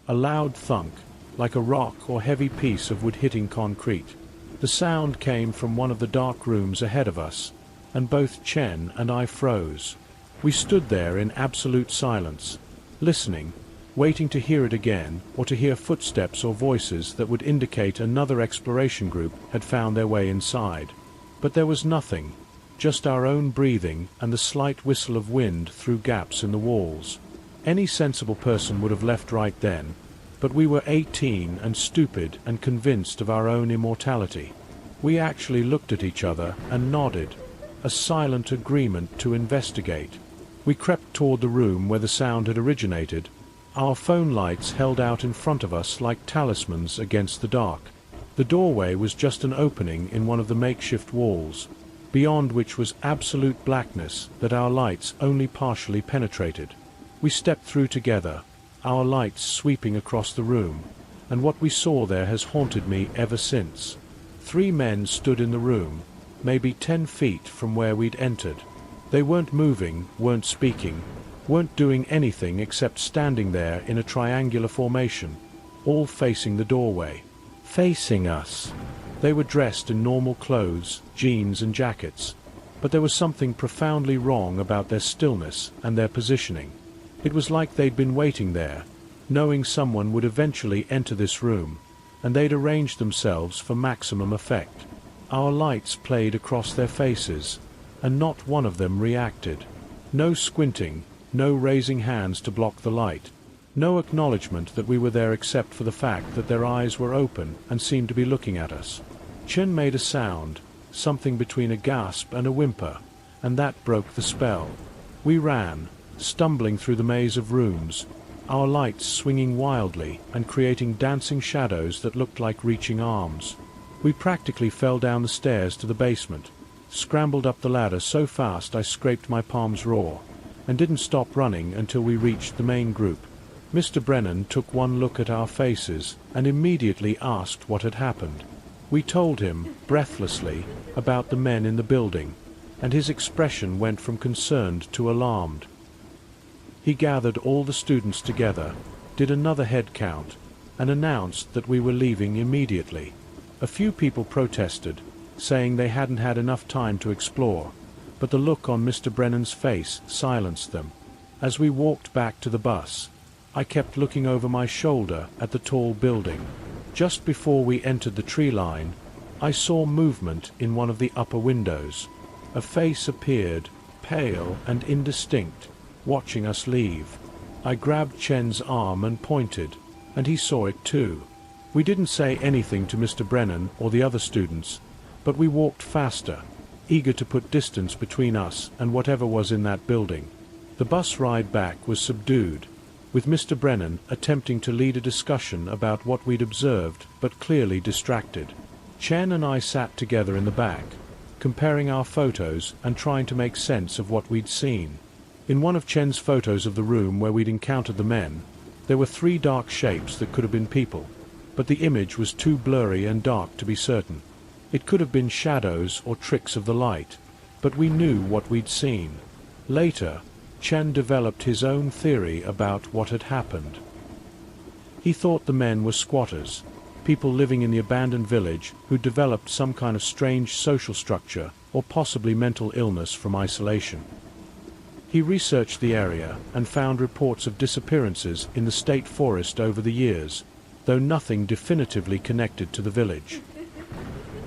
A loud thunk, like a rock or heavy piece of wood hitting concrete. The sound came from one of the dark rooms ahead of us, and both Chen and I froze. We stood there in absolute silence, listening, waiting to hear it again, or to hear footsteps or voices that would indicate another exploration group had found their way inside. But there was nothing, just our own breathing and the slight whistle of wind through gaps in the walls. Any sensible person would have left right then, but we were 18 and stupid and convinced of our own immortality. We actually looked at each other and nodded, a silent agreement to investigate. We crept toward the room where the sound had originated, our phone lights held out in front of us like talismans against the dark. The doorway was just an opening in one of the makeshift walls, beyond which was absolute blackness that our lights only partially penetrated. We stepped through together, our lights sweeping across the room, and what we saw there has haunted me ever since. 3 men stood in the room, maybe 10 feet from where we'd entered. They weren't moving, weren't speaking, weren't doing anything except standing there in a triangular formation, all facing the doorway. Facing us. They were dressed in normal clothes, jeans and jackets, but there was something profoundly wrong about their stillness and their positioning. It was like they'd been waiting there, knowing someone would eventually enter this room, and they'd arranged themselves for maximum effect. Our lights played across their faces, and not one of them reacted. No squinting, no raising hands to block the light, no acknowledgement that we were there except for the fact that their eyes were open and seemed to be looking at us. Chen made a sound, something between a gasp and a whimper, and that broke the spell. We ran, stumbling through the maze of rooms, our lights swinging wildly and creating dancing shadows that looked like reaching arms. We practically fell down the stairs to the basement, scrambled up the ladder so fast I scraped my palms raw, and didn't stop running until we reached the main group. Mr. Brennan took one look at our faces and immediately asked what had happened. We told him, breathlessly, about the men in the building, and his expression went from concerned to alarmed. He gathered all the students together, did another head count, and announced that we were leaving immediately. A few people protested, saying they hadn't had enough time to explore, but the look on Mr. Brennan's face silenced them. As we walked back to the bus, I kept looking over my shoulder at the tall building. Just before we entered the tree line, I saw movement in one of the upper windows. A face appeared, pale and indistinct, watching us leave. I grabbed Chen's arm and pointed, and he saw it too. We didn't say anything to Mr. Brennan or the other students, but we walked faster, eager to put distance between us and whatever was in that building. The bus ride back was subdued, with Mr. Brennan attempting to lead a discussion about what we'd observed, but clearly distracted. Chen and I sat together in the back, comparing our photos and trying to make sense of what we'd seen. In one of Chen's photos of the room where we'd encountered the men, there were 3 dark shapes that could have been people, but the image was too blurry and dark to be certain. It could have been shadows or tricks of the light, but we knew what we'd seen. Later, Chen developed his own theory about what had happened. He thought the men were squatters, people living in the abandoned village who'd developed some kind of strange social structure or possibly mental illness from isolation. He researched the area and found reports of disappearances in the state forest over the years, though nothing definitively connected to the village.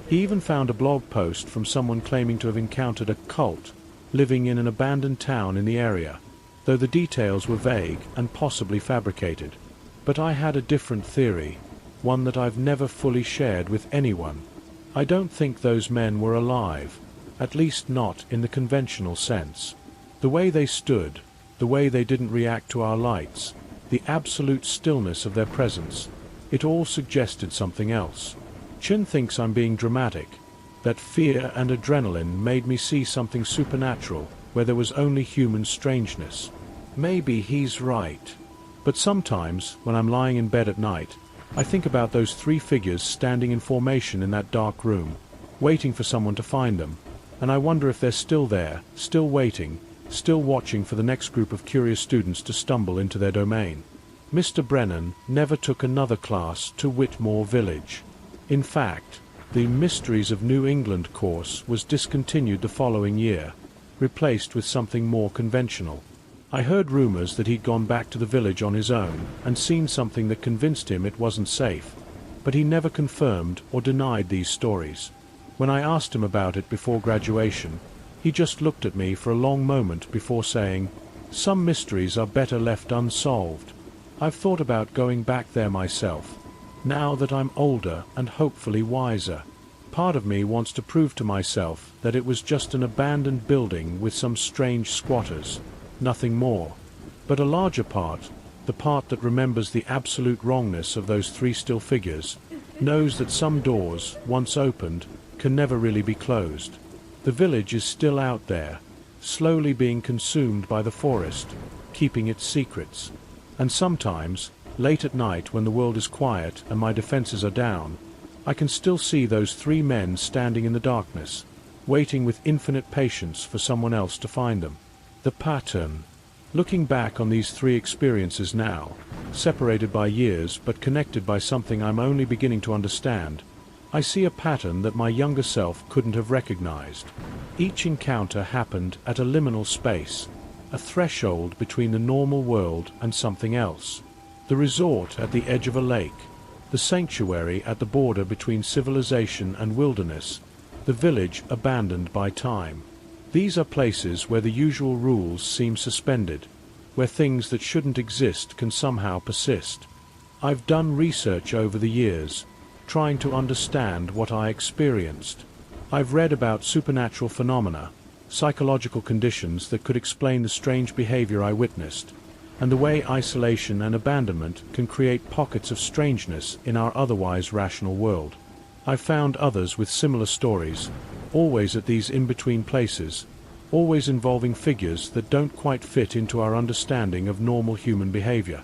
He even found a blog post from someone claiming to have encountered a cult living in an abandoned town in the area, though the details were vague and possibly fabricated. But I had a different theory, one that I've never fully shared with anyone. I don't think those men were alive, at least not in the conventional sense. The way they stood, the way they didn't react to our lights, the absolute stillness of their presence, it all suggested something else. Chen thinks I'm being dramatic, that fear and adrenaline made me see something supernatural where there was only human strangeness. Maybe he's right. But sometimes, when I'm lying in bed at night, I think about those 3 figures standing in formation in that dark room. waiting for someone to find them, and I wonder if they're still there, still waiting, still watching for the next group of curious students to stumble into their domain. Mr. Brennan never took another class to Whitmore Village. In fact, the Mysteries of New England course was discontinued the following year, replaced with something more conventional. I heard rumors that he'd gone back to the village on his own and seen something that convinced him it wasn't safe, but he never confirmed or denied these stories. When I asked him about it before graduation, he just looked at me for a long moment before saying, "Some mysteries are better left unsolved." I've thought about going back there myself, now that I'm older and hopefully wiser. Part of me wants to prove to myself that it was just an abandoned building with some strange squatters, nothing more. But a larger part, the part that remembers the absolute wrongness of those three still figures, knows that some doors, once opened, can never really be closed. The village is still out there, slowly being consumed by the forest, keeping its secrets. And sometimes, late at night when the world is quiet and my defenses are down, I can still see those three men standing in the darkness, waiting with infinite patience for someone else to find them. The pattern. Looking back on these three experiences now, separated by years but connected by something I'm only beginning to understand, I see a pattern that my younger self couldn't have recognized. Each encounter happened at a liminal space, a threshold between the normal world and something else. The resort at the edge of a lake, the sanctuary at the border between civilization and wilderness, the village abandoned by time. These are places where the usual rules seem suspended, where things that shouldn't exist can somehow persist. I've done research over the years, trying to understand what I experienced. I've read about supernatural phenomena, psychological conditions that could explain the strange behavior I witnessed, and the way isolation and abandonment can create pockets of strangeness in our otherwise rational world. I've found others with similar stories, always at these in-between places, always involving figures that don't quite fit into our understanding of normal human behavior.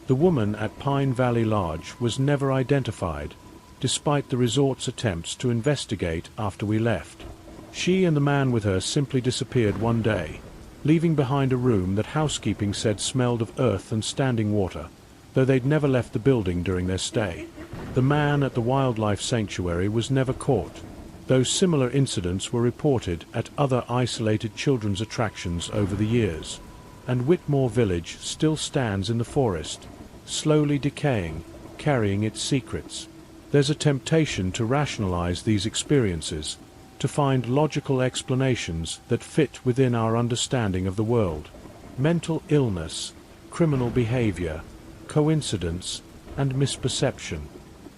The woman at Pine Valley Lodge was never identified, despite the resort's attempts to investigate after we left. She and the man with her simply disappeared one day, leaving behind a room that housekeeping said smelled of earth and standing water, though they'd never left the building during their stay. The man at the wildlife sanctuary was never caught, though similar incidents were reported at other isolated children's attractions over the years. And Whitmore Village still stands in the forest, slowly decaying, carrying its secrets. There's a temptation to rationalize these experiences, to find logical explanations that fit within our understanding of the world. Mental illness, criminal behavior, coincidence, and misperception.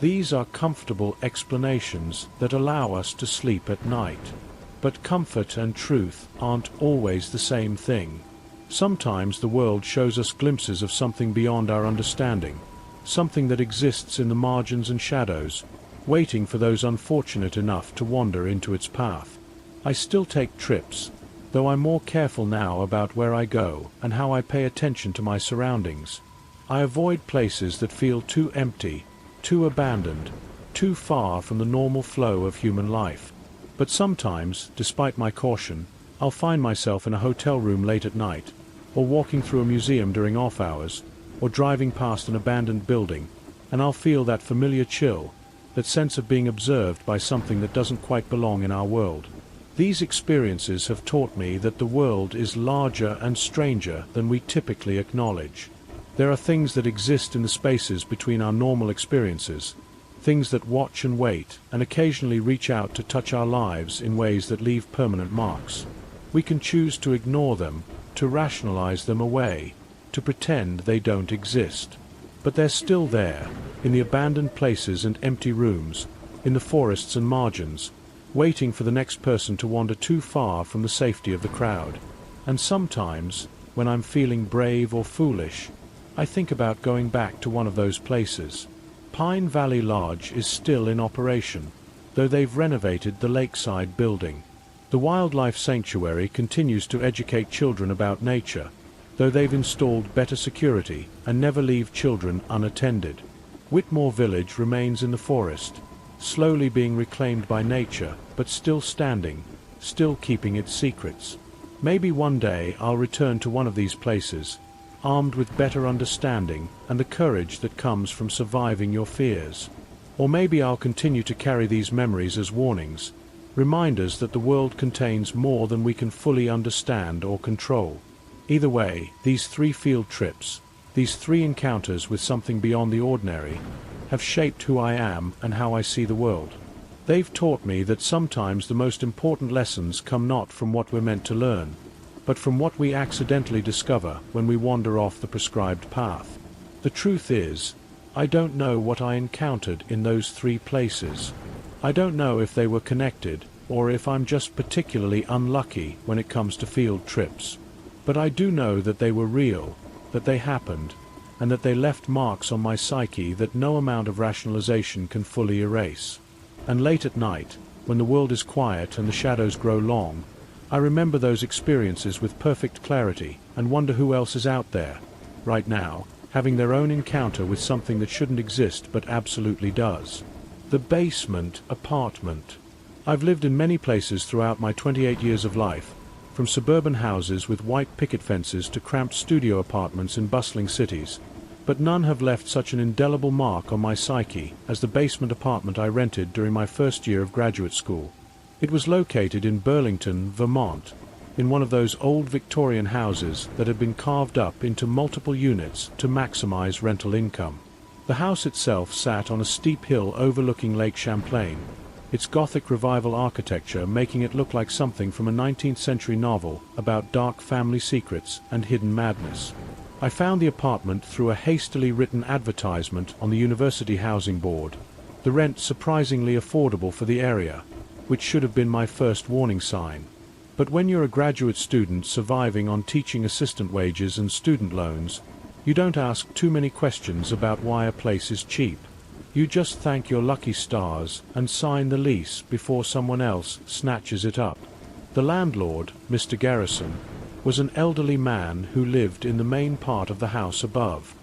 These are comfortable explanations that allow us to sleep at night. But comfort and truth aren't always the same thing. Sometimes the world shows us glimpses of something beyond our understanding, something that exists in the margins and shadows, waiting for those unfortunate enough to wander into its path. I still take trips, though I'm more careful now about where I go and how I pay attention to my surroundings. I avoid places that feel too empty, too abandoned, too far from the normal flow of human life. But sometimes, despite my caution, I'll find myself in a hotel room late at night, or walking through a museum during off hours, or driving past an abandoned building, and I'll feel that familiar chill, that sense of being observed by something that doesn't quite belong in our world. These experiences have taught me that the world is larger and stranger than we typically acknowledge. There are things that exist in the spaces between our normal experiences, things that watch and wait, and occasionally reach out to touch our lives in ways that leave permanent marks. We can choose to ignore them, to rationalize them away, to pretend they don't exist. But they're still there, in the abandoned places and empty rooms, in the forests and margins, waiting for the next person to wander too far from the safety of the crowd. And sometimes, when I'm feeling brave or foolish, I think about going back to one of those places. Pine Valley Lodge is still in operation, though they've renovated the lakeside building. The wildlife sanctuary continues to educate children about nature, though they've installed better security and never leave children unattended. Whitmore Village remains in the forest, slowly being reclaimed by nature, but still standing, still keeping its secrets. Maybe one day I'll return to one of these places, armed with better understanding and the courage that comes from surviving your fears. Or maybe I'll continue to carry these memories as warnings, reminders that the world contains more than we can fully understand or control. Either way, these 3 field trips, these 3 encounters with something beyond the ordinary, have shaped who I am and how I see the world. They've taught me that sometimes the most important lessons come not from what we're meant to learn, but from what we accidentally discover when we wander off the prescribed path. The truth is, I don't know what I encountered in those 3 places. I don't know if they were connected, or if I'm just particularly unlucky when it comes to field trips. But I do know that they were real, that they happened, and that they left marks on my psyche that no amount of rationalization can fully erase. And late at night, when the world is quiet and the shadows grow long, I remember those experiences with perfect clarity and wonder who else is out there, right now, having their own encounter with something that shouldn't exist but absolutely does. The basement apartment. I've lived in many places throughout my 28 years of life, from suburban houses with white picket fences to cramped studio apartments in bustling cities, but none have left such an indelible mark on my psyche as the basement apartment I rented during my first year of graduate school. It was located in Burlington, Vermont, in one of those old Victorian houses that had been carved up into multiple units to maximize rental income. The house itself sat on a steep hill overlooking Lake Champlain, its Gothic Revival architecture making it look like something from a 19th century novel about dark family secrets and hidden madness. I found the apartment through a hastily written advertisement on the University Housing Board, the rent surprisingly affordable for the area, which should have been my first warning sign. But when you're a graduate student surviving on teaching assistant wages and student loans, you don't ask too many questions about why a place is cheap. You just thank your lucky stars and sign the lease before someone else snatches it up. The landlord, Mr. Garrison, was an elderly man who lived in the main part of the house above.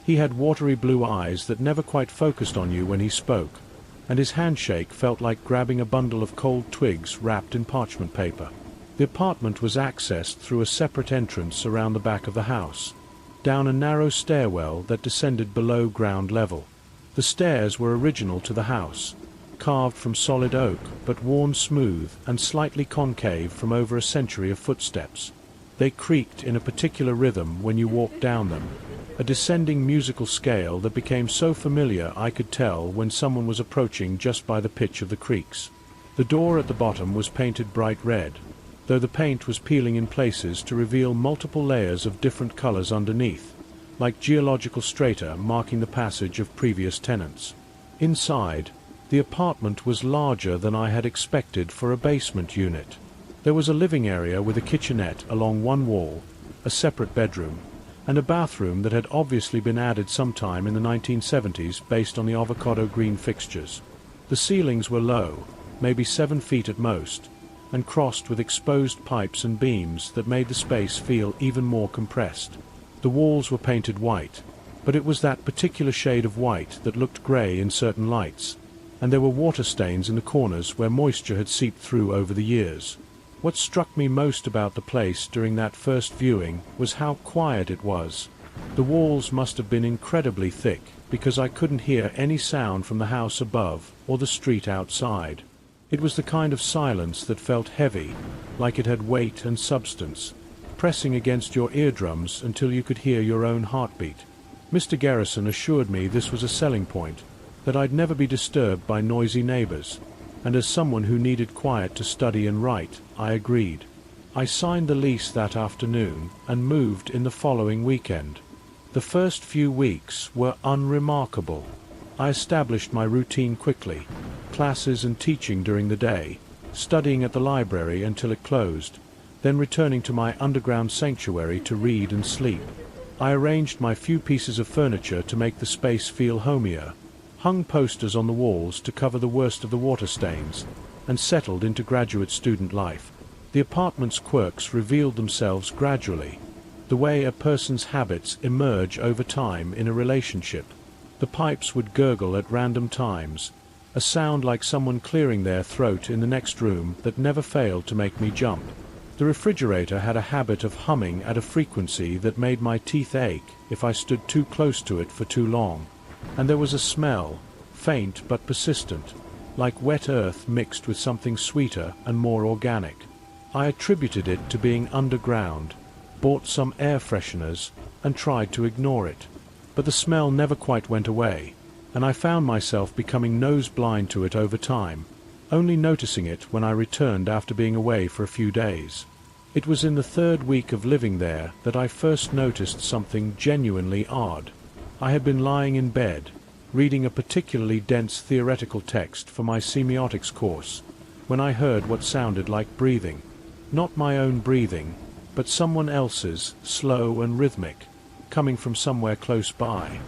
He had watery blue eyes that never quite focused on you when he spoke, and his handshake felt like grabbing a bundle of cold twigs wrapped in parchment paper. The apartment was accessed through a separate entrance around the back of the house, down a narrow stairwell that descended below ground level. The stairs were original to the house, carved from solid oak but worn smooth and slightly concave from over a century of footsteps. They creaked in a particular rhythm when you walked down them, a descending musical scale that became so familiar I could tell when someone was approaching just by the pitch of the creaks. The door at the bottom was painted bright red, though the paint was peeling in places to reveal multiple layers of different colors underneath, like geological strata marking the passage of previous tenants. Inside, the apartment was larger than I had expected for a basement unit. There was a living area with a kitchenette along one wall, a separate bedroom, and a bathroom that had obviously been added sometime in the 1970s based on the avocado green fixtures. The ceilings were low, maybe 7 feet at most, and crossed with exposed pipes and beams that made the space feel even more compressed. The walls were painted white, but it was that particular shade of white that looked grey in certain lights, and there were water stains in the corners where moisture had seeped through over the years. What struck me most about the place during that first viewing was how quiet it was. The walls must have been incredibly thick, because I couldn't hear any sound from the house above or the street outside. It was the kind of silence that felt heavy, like it had weight and substance, pressing against your eardrums until you could hear your own heartbeat. Mr. Garrison assured me this was a selling point, that I'd never be disturbed by noisy neighbors, and as someone who needed quiet to study and write, I agreed. I signed the lease that afternoon and moved in the following weekend. The first few weeks were unremarkable. I established my routine quickly, classes and teaching during the day, studying at the library until it closed, then returning to my underground sanctuary to read and sleep. I arranged my few pieces of furniture to make the space feel homier, hung posters on the walls to cover the worst of the water stains, and settled into graduate student life. The apartment's quirks revealed themselves gradually, the way a person's habits emerge over time in a relationship. The pipes would gurgle at random times, a sound like someone clearing their throat in the next room that never failed to make me jump. The refrigerator had a habit of humming at a frequency that made my teeth ache if I stood too close to it for too long. And there was a smell, faint but persistent, like wet earth mixed with something sweeter and more organic. I attributed it to being underground, bought some air fresheners, and tried to ignore it. But the smell never quite went away, and I found myself becoming nose-blind to it over time, only noticing it when I returned after being away for a few days. It was in the third week of living there that I first noticed something genuinely odd. I had been lying in bed, reading a particularly dense theoretical text for my semiotics course, when I heard what sounded like breathing. Not my own breathing, but someone else's, slow and rhythmic, coming from somewhere close by.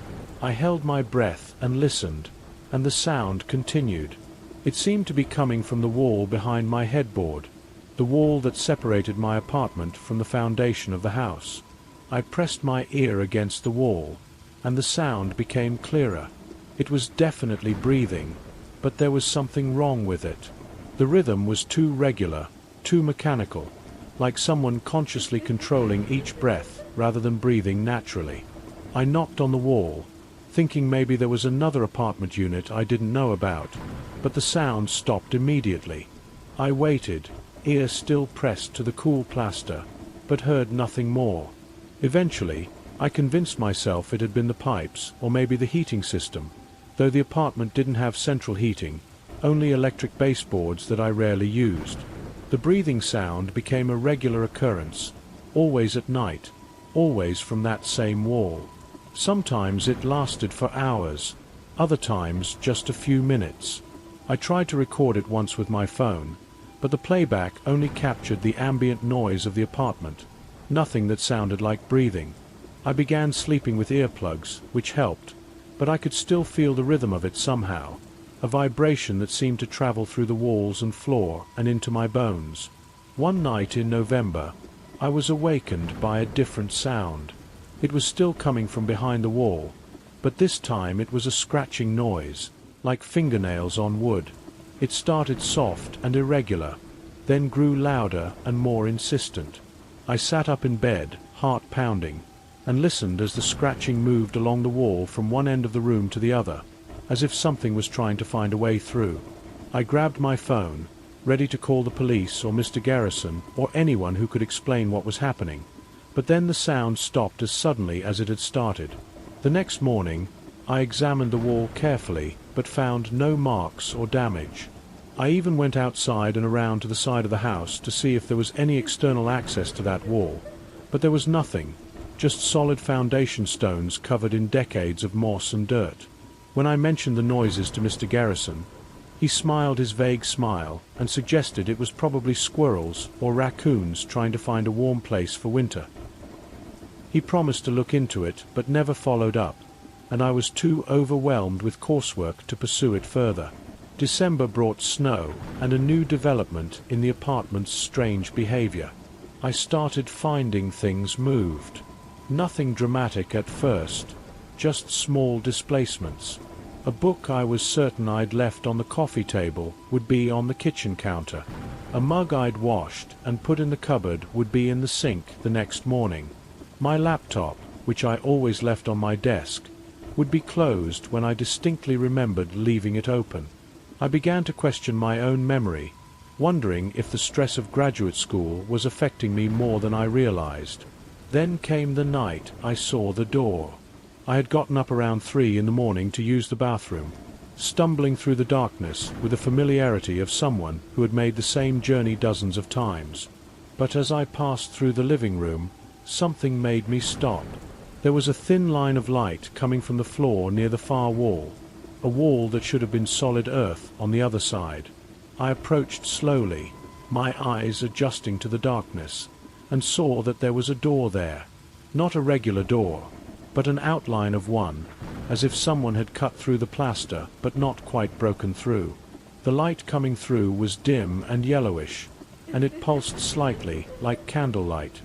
I held my breath and listened, and the sound continued. It seemed to be coming from the wall behind my headboard, the wall that separated my apartment from the foundation of the house. I pressed my ear against the wall, and the sound became clearer. It was definitely breathing, but there was something wrong with it. The rhythm was too regular, too mechanical, like someone consciously controlling each breath rather than breathing naturally. I knocked on the wall, thinking maybe there was another apartment unit I didn't know about, but the sound stopped immediately. I waited, ear still pressed to the cool plaster, but heard nothing more. Eventually, I convinced myself it had been the pipes or maybe the heating system, though the apartment didn't have central heating, only electric baseboards that I rarely used. The breathing sound became a regular occurrence, always at night, always from that same wall. Sometimes it lasted for hours, other times just a few minutes. I tried to record it once with my phone, but the playback only captured the ambient noise of the apartment, nothing that sounded like breathing. I began sleeping with earplugs, which helped, but I could still feel the rhythm of it somehow, a vibration that seemed to travel through the walls and floor and into my bones. One night in November, I was awakened by a different sound. It was still coming from behind the wall, but this time it was a scratching noise, like fingernails on wood. It started soft and irregular, then grew louder and more insistent. I sat up in bed, heart pounding, and listened as the scratching moved along the wall from one end of the room to the other, as if something was trying to find a way through. I grabbed my phone, ready to call the police or Mr. Garrison or anyone who could explain what was happening, but then the sound stopped as suddenly as it had started. The next morning, I examined the wall carefully, but found no marks or damage. I even went outside and around to the side of the house to see if there was any external access to that wall, but there was nothing, just solid foundation stones covered in decades of moss and dirt. When I mentioned the noises to Mr. Garrison, he smiled his vague smile and suggested it was probably squirrels or raccoons trying to find a warm place for winter. He promised to look into it, but never followed up, and I was too overwhelmed with coursework to pursue it further. December brought snow and a new development in the apartment's strange behavior. I started finding things moved. Nothing dramatic at first, just small displacements. A book I was certain I'd left on the coffee table would be on the kitchen counter. A mug I'd washed and put in the cupboard would be in the sink the next morning. My laptop, which I always left on my desk, would be closed when I distinctly remembered leaving it open. I began to question my own memory, wondering if the stress of graduate school was affecting me more than I realized. Then came the night I saw the door. I had gotten up around 3 in the morning to use the bathroom, stumbling through the darkness with the familiarity of someone who had made the same journey dozens of times. But as I passed through the living room, something made me stop. There was a thin line of light coming from the floor near the far wall, a wall that should have been solid earth on the other side. I approached slowly, my eyes adjusting to the darkness, and saw that there was a door there. Not a regular door, but an outline of one, as if someone had cut through the plaster but not quite broken through. The light coming through was dim and yellowish, and it pulsed slightly, like candlelight.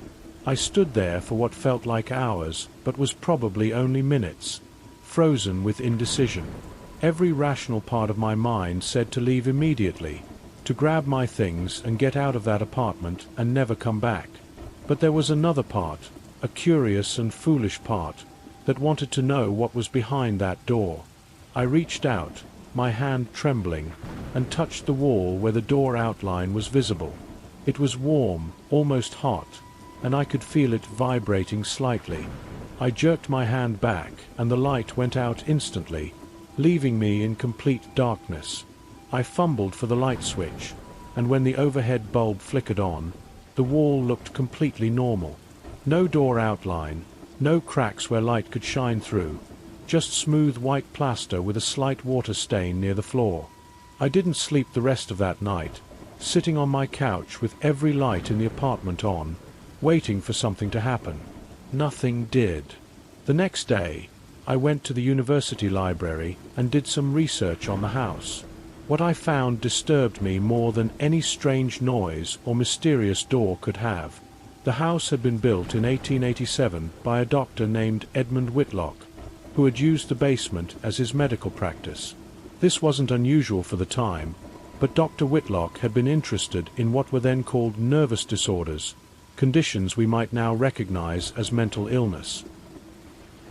I stood there for what felt like hours, but was probably only minutes, frozen with indecision. Every rational part of my mind said to leave immediately, to grab my things and get out of that apartment and never come back. But there was another part, a curious and foolish part, that wanted to know what was behind that door. I reached out, my hand trembling, and touched the wall where the door outline was visible. It was warm, almost hot, and I could feel it vibrating slightly. I jerked my hand back, and the light went out instantly, leaving me in complete darkness. I fumbled for the light switch, and when the overhead bulb flickered on, the wall looked completely normal. No door outline, no cracks where light could shine through, just smooth white plaster with a slight water stain near the floor. I didn't sleep the rest of that night, sitting on my couch with every light in the apartment on, waiting for something to happen. Nothing did. The next day, I went to the university library and did some research on the house. What I found disturbed me more than any strange noise or mysterious door could have. The house had been built in 1887 by a doctor named Edmund Whitlock, who had used the basement as his medical practice. This wasn't unusual for the time, but Dr. Whitlock had been interested in what were then called nervous disorders, conditions we might now recognize as mental illness.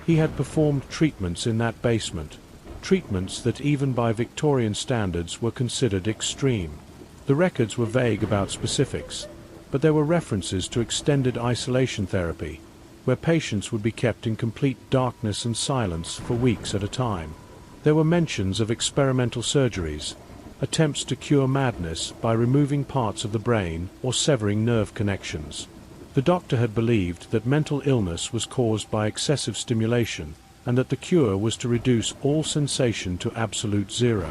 He had performed treatments in that basement, treatments that even by Victorian standards were considered extreme. The records were vague about specifics, but there were references to extended isolation therapy, where patients would be kept in complete darkness and silence for weeks at a time. There were mentions of experimental surgeries, attempts to cure madness by removing parts of the brain or severing nerve connections. The doctor had believed that mental illness was caused by excessive stimulation, and that the cure was to reduce all sensation to absolute zero.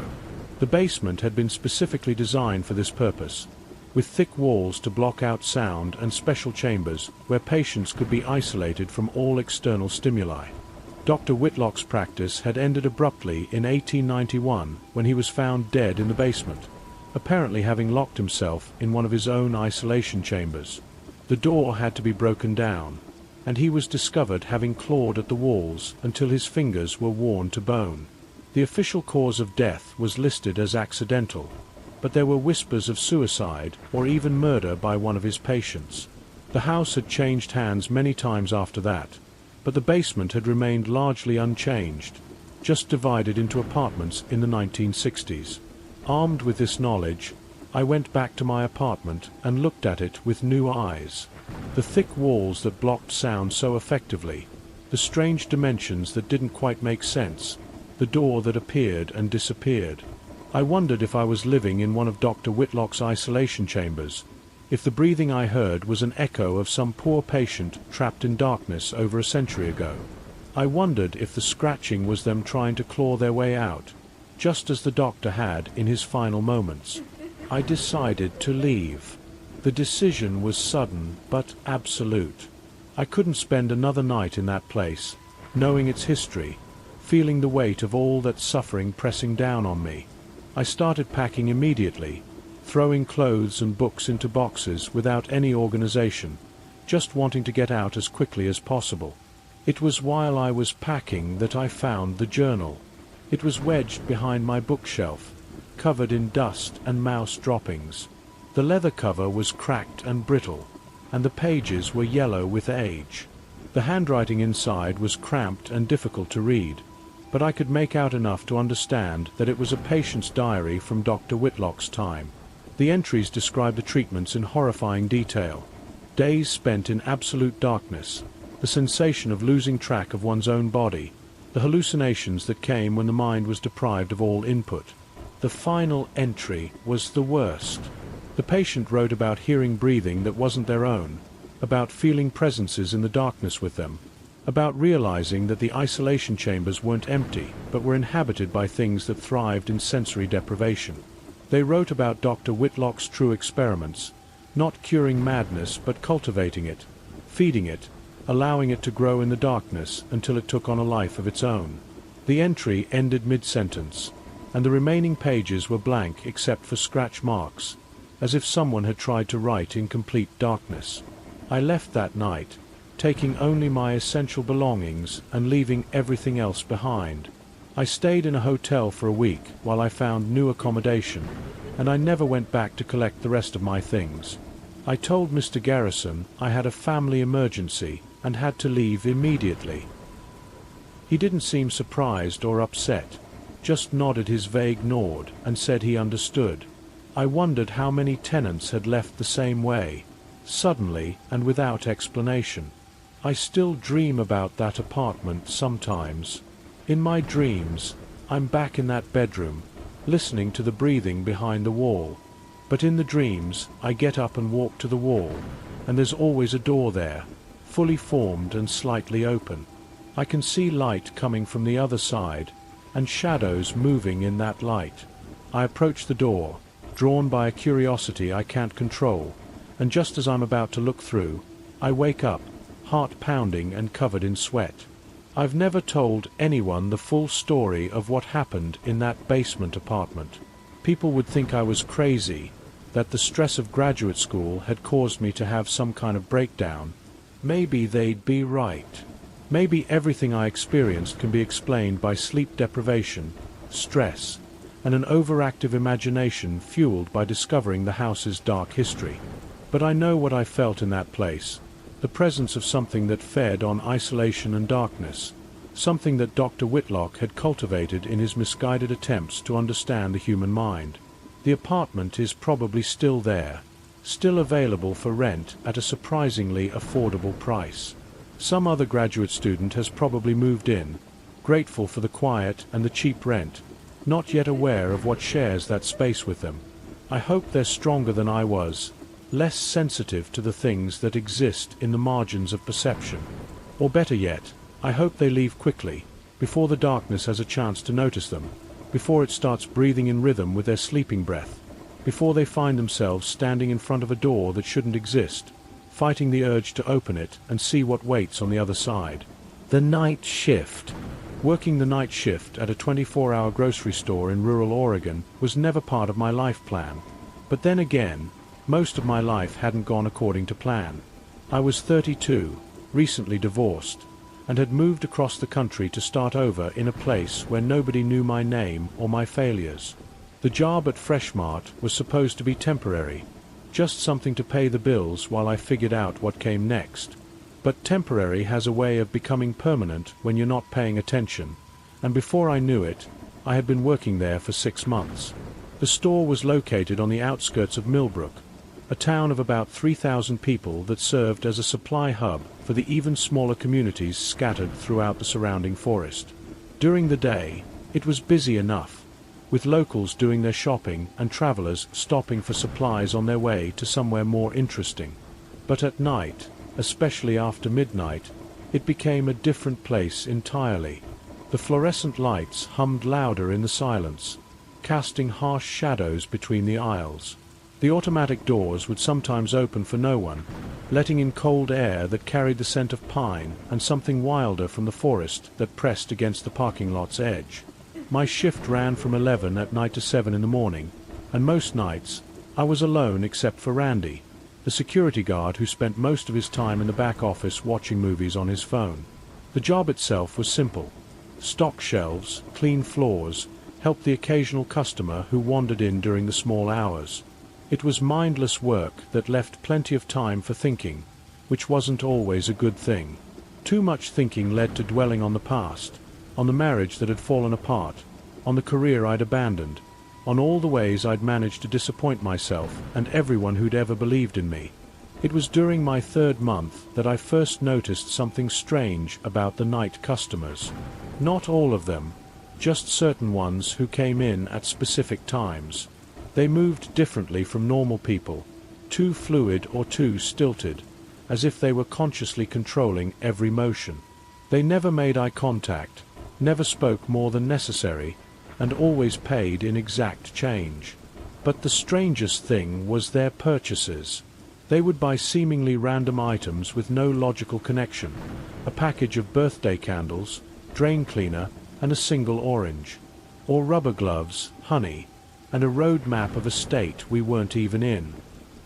The basement had been specifically designed for this purpose, with thick walls to block out sound and special chambers where patients could be isolated from all external stimuli. Dr. Whitlock's practice had ended abruptly in 1891 when he was found dead in the basement, apparently having locked himself in one of his own isolation chambers. The door had to be broken down, and he was discovered having clawed at the walls until his fingers were worn to bone. The official cause of death was listed as accidental, but there were whispers of suicide or even murder by one of his patients. The house had changed hands many times after that, but the basement had remained largely unchanged, just divided into apartments in the 1960s. Armed with this knowledge, I went back to my apartment and looked at it with new eyes. The thick walls that blocked sound so effectively, the strange dimensions that didn't quite make sense, the door that appeared and disappeared. I wondered if I was living in one of Dr. Whitlock's isolation chambers, if the breathing I heard was an echo of some poor patient trapped in darkness over a century ago. I wondered if the scratching was them trying to claw their way out, just as the doctor had in his final moments. I decided to leave. The decision was sudden but absolute. I couldn't spend another night in that place, knowing its history, feeling the weight of all that suffering pressing down on me. I started packing immediately, throwing clothes and books into boxes without any organization, just wanting to get out as quickly as possible. It was while I was packing that I found the journal. It was wedged behind my bookshelf, covered in dust and mouse droppings. The leather cover was cracked and brittle, and the pages were yellow with age. The handwriting inside was cramped and difficult to read, but I could make out enough to understand that it was a patient's diary from Dr. Whitlock's time. The entries described the treatments in horrifying detail. Days spent in absolute darkness, the sensation of losing track of one's own body, the hallucinations that came when the mind was deprived of all input. The final entry was the worst. The patient wrote about hearing breathing that wasn't their own, about feeling presences in the darkness with them, about realizing that the isolation chambers weren't empty, but were inhabited by things that thrived in sensory deprivation. They wrote about Dr. Whitlock's true experiments, not curing madness but cultivating it, feeding it, allowing it to grow in the darkness until it took on a life of its own. The entry ended mid-sentence, and the remaining pages were blank except for scratch marks, as if someone had tried to write in complete darkness. I left that night, taking only my essential belongings and leaving everything else behind. I stayed in a hotel for a week while I found new accommodation, and I never went back to collect the rest of my things. I told Mr. Garrison I had a family emergency and had to leave immediately. He didn't seem surprised or upset, just nodded his vague nod and said he understood. I wondered how many tenants had left the same way, suddenly and without explanation. I still dream about that apartment sometimes. In my dreams, I'm back in that bedroom, listening to the breathing behind the wall. But in the dreams, I get up and walk to the wall, and there's always a door there, fully formed and slightly open. I can see light coming from the other side, and shadows moving in that light. I approach the door, drawn by a curiosity I can't control, and just as I'm about to look through, I wake up, heart pounding and covered in sweat. I've never told anyone the full story of what happened in that basement apartment. People would think I was crazy, that the stress of graduate school had caused me to have some kind of breakdown. Maybe they'd be right. Maybe everything I experienced can be explained by sleep deprivation, stress, and an overactive imagination fueled by discovering the house's dark history. But I know what I felt in that place. The presence of something that fed on isolation and darkness, something that Dr. Whitlock had cultivated in his misguided attempts to understand the human mind. The apartment is probably still there, still available for rent at a surprisingly affordable price. Some other graduate student has probably moved in, grateful for the quiet and the cheap rent, not yet aware of what shares that space with them. I hope they're stronger than I was, less sensitive to the things that exist in the margins of perception. Or better yet, I hope they leave quickly, before the darkness has a chance to notice them, before it starts breathing in rhythm with their sleeping breath, before they find themselves standing in front of a door that shouldn't exist, fighting the urge to open it and see what waits on the other side. The night shift. Working the night shift at a 24-hour grocery store in rural Oregon was never part of my life plan. But then again, most of my life hadn't gone according to plan. I was 32, recently divorced, and had moved across the country to start over in a place where nobody knew my name or my failures. The job at Freshmart was supposed to be temporary, just something to pay the bills while I figured out what came next. But temporary has a way of becoming permanent when you're not paying attention, and before I knew it, I had been working there for 6 months. The store was located on the outskirts of Millbrook, a town of about 3,000 people that served as a supply hub for the even smaller communities scattered throughout the surrounding forest. During the day, it was busy enough, with locals doing their shopping and travelers stopping for supplies on their way to somewhere more interesting. But at night, especially after midnight, it became a different place entirely. The fluorescent lights hummed louder in the silence, casting harsh shadows between the aisles. The automatic doors would sometimes open for no one, letting in cold air that carried the scent of pine and something wilder from the forest that pressed against the parking lot's edge. My shift ran from 11 at night to 7 in the morning, and most nights I was alone except for Randy, the security guard who spent most of his time in the back office watching movies on his phone. The job itself was simple. Stock shelves, clean floors, help the occasional customer who wandered in during the small hours. It was mindless work that left plenty of time for thinking, which wasn't always a good thing. Too much thinking led to dwelling on the past, on the marriage that had fallen apart, on the career I'd abandoned, on all the ways I'd managed to disappoint myself and everyone who'd ever believed in me. It was during my 3rd month that I first noticed something strange about the night customers. Not all of them, just certain ones who came in at specific times. They moved differently from normal people, too fluid or too stilted, as if they were consciously controlling every motion. They never made eye contact, never spoke more than necessary, and always paid in exact change. But the strangest thing was their purchases. They would buy seemingly random items with no logical connection, a package of birthday candles, drain cleaner, and a single orange, or rubber gloves, honey, and a road map of a state we weren't even in.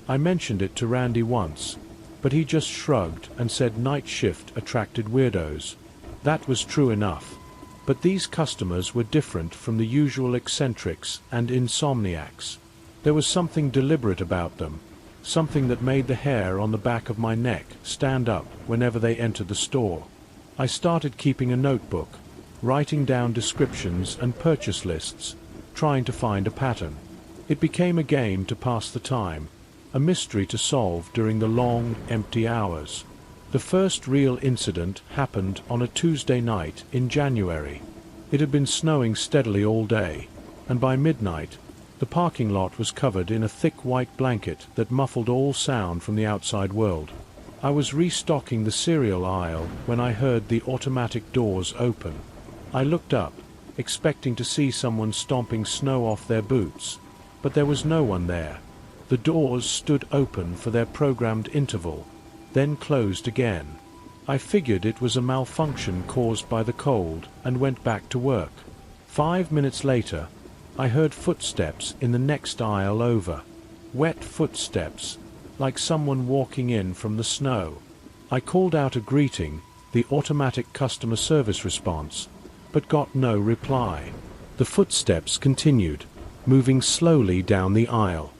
I mentioned it to Randy once, but he just shrugged and said night shift attracted weirdos. That was true enough. But these customers were different from the usual eccentrics and insomniacs. There was something deliberate about them, something that made the hair on the back of my neck stand up whenever they entered the store. I started keeping a notebook, writing down descriptions and purchase lists, trying to find a pattern. It became a game to pass the time, a mystery to solve during the long, empty hours. The first real incident happened on a Tuesday night in January. It had been snowing steadily all day, and by midnight, the parking lot was covered in a thick white blanket that muffled all sound from the outside world. I was restocking the cereal aisle when I heard the automatic doors open. I looked up, expecting to see someone stomping snow off their boots, but there was no one there. The doors stood open for their programmed interval, then closed again. I figured it was a malfunction caused by the cold and went back to work. 5 minutes later, I heard footsteps in the next aisle over. Wet footsteps, like someone walking in from the snow. I called out a greeting, the automatic customer service response, but got no reply. The footsteps continued, moving slowly down the aisle.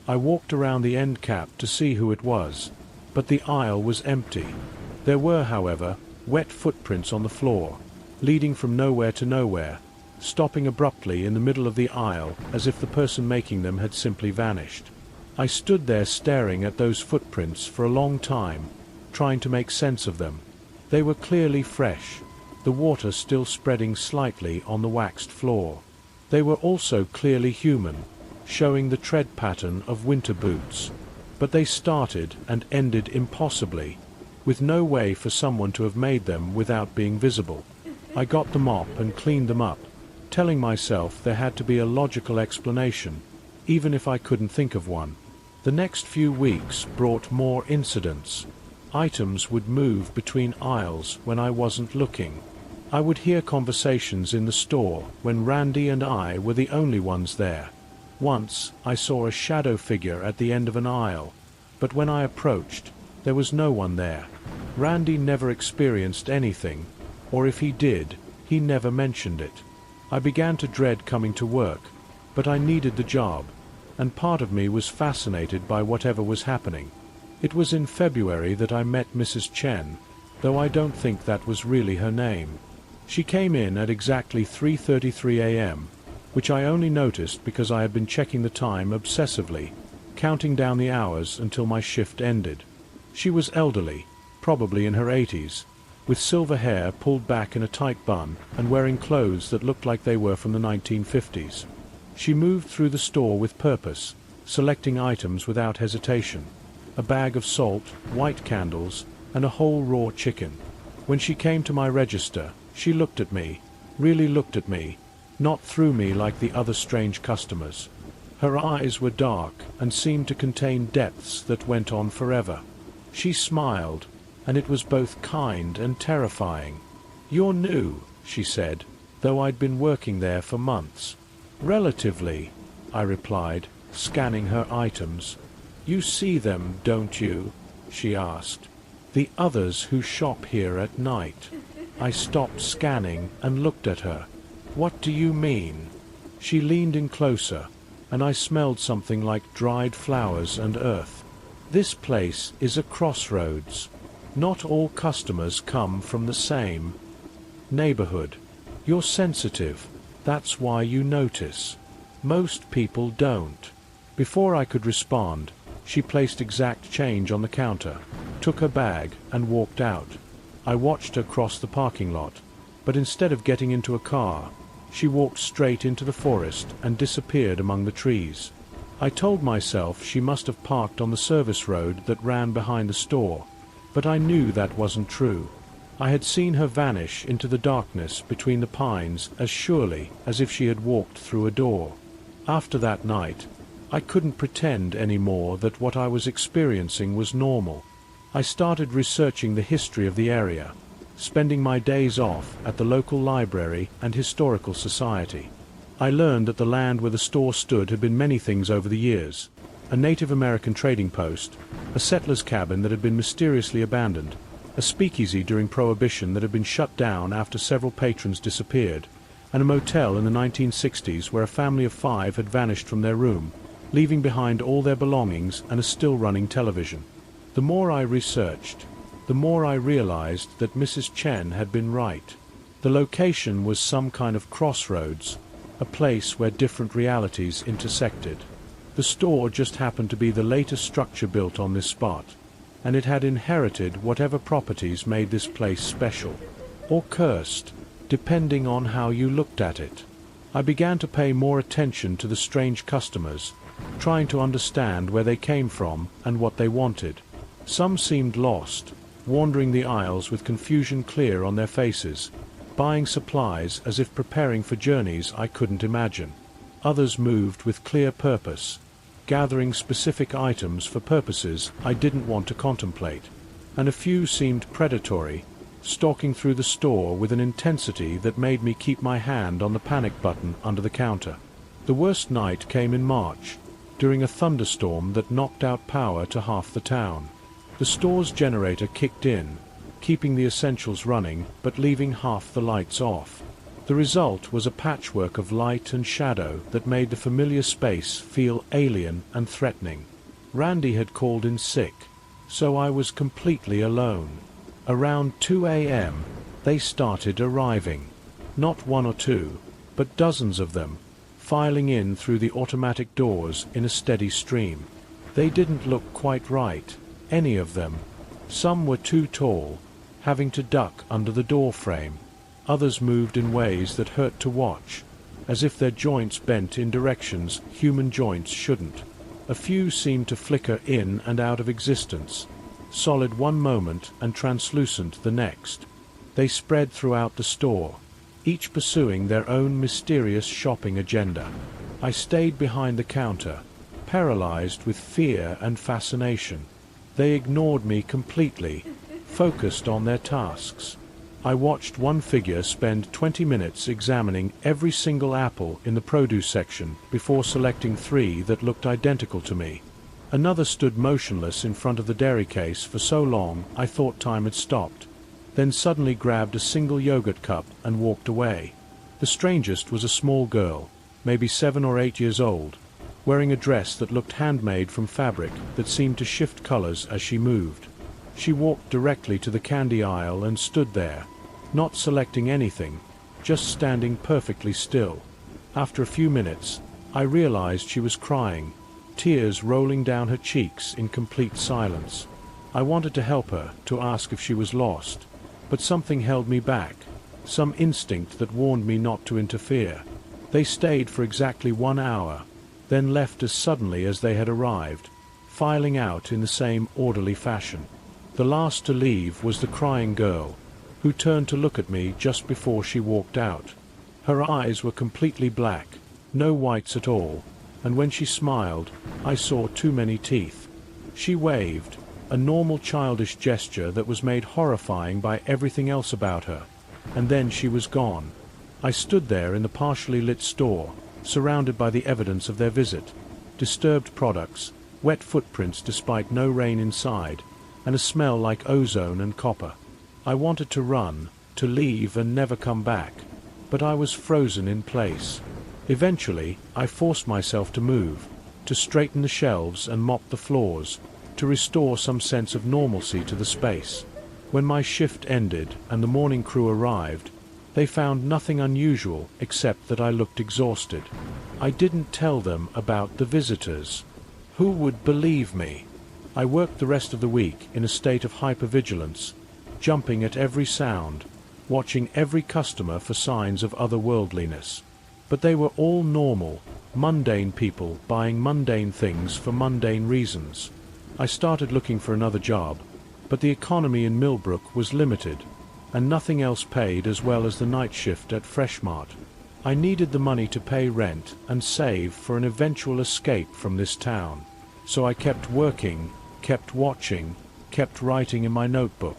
I walked around the end cap to see who it was, but the aisle was empty. There were, however, wet footprints on the floor, leading from nowhere to nowhere, stopping abruptly in the middle of the aisle as if the person making them had simply vanished. I stood there staring at those footprints for a long time, trying to make sense of them. They were clearly fresh, the water still spreading slightly on the waxed floor. They were also clearly human, showing the tread pattern of winter boots. But they started and ended impossibly, with no way for someone to have made them without being visible. I got the mop and cleaned them up, telling myself there had to be a logical explanation, even if I couldn't think of one. The next few weeks brought more incidents. Items would move between aisles when I wasn't looking. I would hear conversations in the store when Randy and I were the only ones there. Once, I saw a shadow figure at the end of an aisle, but when I approached, there was no one there. Randy never experienced anything, or if he did, he never mentioned it. I began to dread coming to work, but I needed the job, and part of me was fascinated by whatever was happening. It was in February that I met Mrs. Chen, though I don't think that was really her name. She came in at exactly 3:33 a.m., which I only noticed because I had been checking the time obsessively, counting down the hours until my shift ended. She was elderly, probably in her 80s, with silver hair pulled back in a tight bun and wearing clothes that looked like they were from the 1950s. She moved through the store with purpose, selecting items without hesitation. A bag of salt, white candles, and a whole raw chicken. When she came to my register, she looked at me, really looked at me, not through me like the other strange customers. Her eyes were dark and seemed to contain depths that went on forever. She smiled, and it was both kind and terrifying. "You're new," she said, though I'd been working there for months. "Relatively," I replied, scanning her items. "You see them, don't you?" she asked. "The others who shop here at night." I stopped scanning and looked at her. "What do you mean?" She leaned in closer, and I smelled something like dried flowers and earth. "This place is a crossroads. Not all customers come from the same neighborhood. You're sensitive. That's why you notice. Most people don't." Before I could respond, she placed exact change on the counter, took her bag, and walked out. I watched her cross the parking lot, but instead of getting into a car, she walked straight into the forest and disappeared among the trees. I told myself she must have parked on the service road that ran behind the store, but I knew that wasn't true. I had seen her vanish into the darkness between the pines as surely as if she had walked through a door. After that night, I couldn't pretend anymore that what I was experiencing was normal. I started researching the history of the area, spending my days off at the local library and historical society. I learned that the land where the store stood had been many things over the years: a Native American trading post, a settler's cabin that had been mysteriously abandoned, a speakeasy during Prohibition that had been shut down after several patrons disappeared, and a motel in the 1960s where a family of 5 had vanished from their room, leaving behind all their belongings and a still-running television. The more I researched, the more I realized that Mrs. Chen had been right. The location was some kind of crossroads, a place where different realities intersected. The store just happened to be the latest structure built on this spot, and it had inherited whatever properties made this place special, or cursed, depending on how you looked at it. I began to pay more attention to the strange customers, trying to understand where they came from and what they wanted. Some seemed lost, wandering the aisles with confusion clear on their faces, buying supplies as if preparing for journeys I couldn't imagine. Others moved with clear purpose, gathering specific items for purposes I didn't want to contemplate. And a few seemed predatory, stalking through the store with an intensity that made me keep my hand on the panic button under the counter. The worst night came in March, during a thunderstorm that knocked out power to half the town. The store's generator kicked in, keeping the essentials running but leaving half the lights off. The result was a patchwork of light and shadow that made the familiar space feel alien and threatening. Randy had called in sick, so I was completely alone. Around 2 a.m., they started arriving. Not 1 or 2, but dozens of them, filing in through the automatic doors in a steady stream. They didn't look quite right, any of them. Some were too tall, having to duck under the door frame. Others moved in ways that hurt to watch, as if their joints bent in directions human joints shouldn't. A few seemed to flicker in and out of existence, solid one moment and translucent the next. They spread throughout the store, each pursuing their own mysterious shopping agenda. I stayed behind the counter, paralyzed with fear and fascination. They ignored me completely, focused on their tasks. I watched one figure spend 20 minutes examining every single apple in the produce section before selecting 3 that looked identical to me. Another stood motionless in front of the dairy case for so long I thought time had stopped, then suddenly grabbed a single yogurt cup and walked away. The strangest was a small girl, maybe 7 or 8 years old, wearing a dress that looked handmade from fabric that seemed to shift colors as she moved. She walked directly to the candy aisle and stood there, not selecting anything, just standing perfectly still. After a few minutes, I realized she was crying, tears rolling down her cheeks in complete silence. I wanted to help her, to ask if she was lost, but something held me back, some instinct that warned me not to interfere. They stayed for exactly 1 hour, then left as suddenly as they had arrived, filing out in the same orderly fashion. The last to leave was the crying girl, who turned to look at me just before she walked out. Her eyes were completely black, no whites at all, and when she smiled, I saw too many teeth. She waved, a normal childish gesture that was made horrifying by everything else about her, and then she was gone. I stood there in the partially lit store, surrounded by the evidence of their visit, disturbed products, wet footprints despite no rain inside, and a smell like ozone and copper. I wanted to run, to leave and never come back, but I was frozen in place. Eventually, I forced myself to move, to straighten the shelves and mop the floors, to restore some sense of normalcy to the space. When my shift ended and the morning crew arrived, they found nothing unusual except that I looked exhausted. I didn't tell them about the visitors. Who would believe me? I worked the rest of the week in a state of hypervigilance, jumping at every sound, watching every customer for signs of otherworldliness. But they were all normal, mundane people buying mundane things for mundane reasons. I started looking for another job, but the economy in Millbrook was limited, and nothing else paid as well as the night shift at Freshmart. I needed the money to pay rent and save for an eventual escape from this town. So I kept working, kept watching, kept writing in my notebook.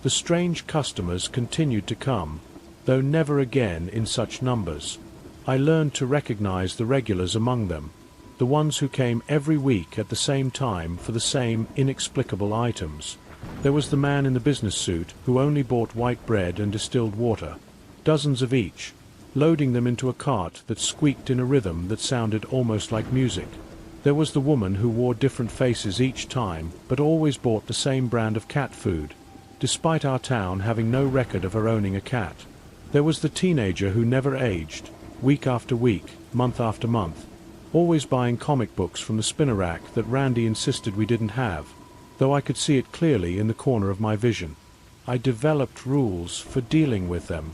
The strange customers continued to come, though never again in such numbers. I learned to recognize the regulars among them, the ones who came every week at the same time for the same inexplicable items. There was the man in the business suit who only bought white bread and distilled water, dozens of each, loading them into a cart that squeaked in a rhythm that sounded almost like music. There was the woman who wore different faces each time but always bought the same brand of cat food, despite our town having no record of her owning a cat. There was the teenager who never aged, week after week, month after month, always buying comic books from the spinner rack that Randy insisted we didn't have, though I could see it clearly in the corner of my vision. I developed rules for dealing with them.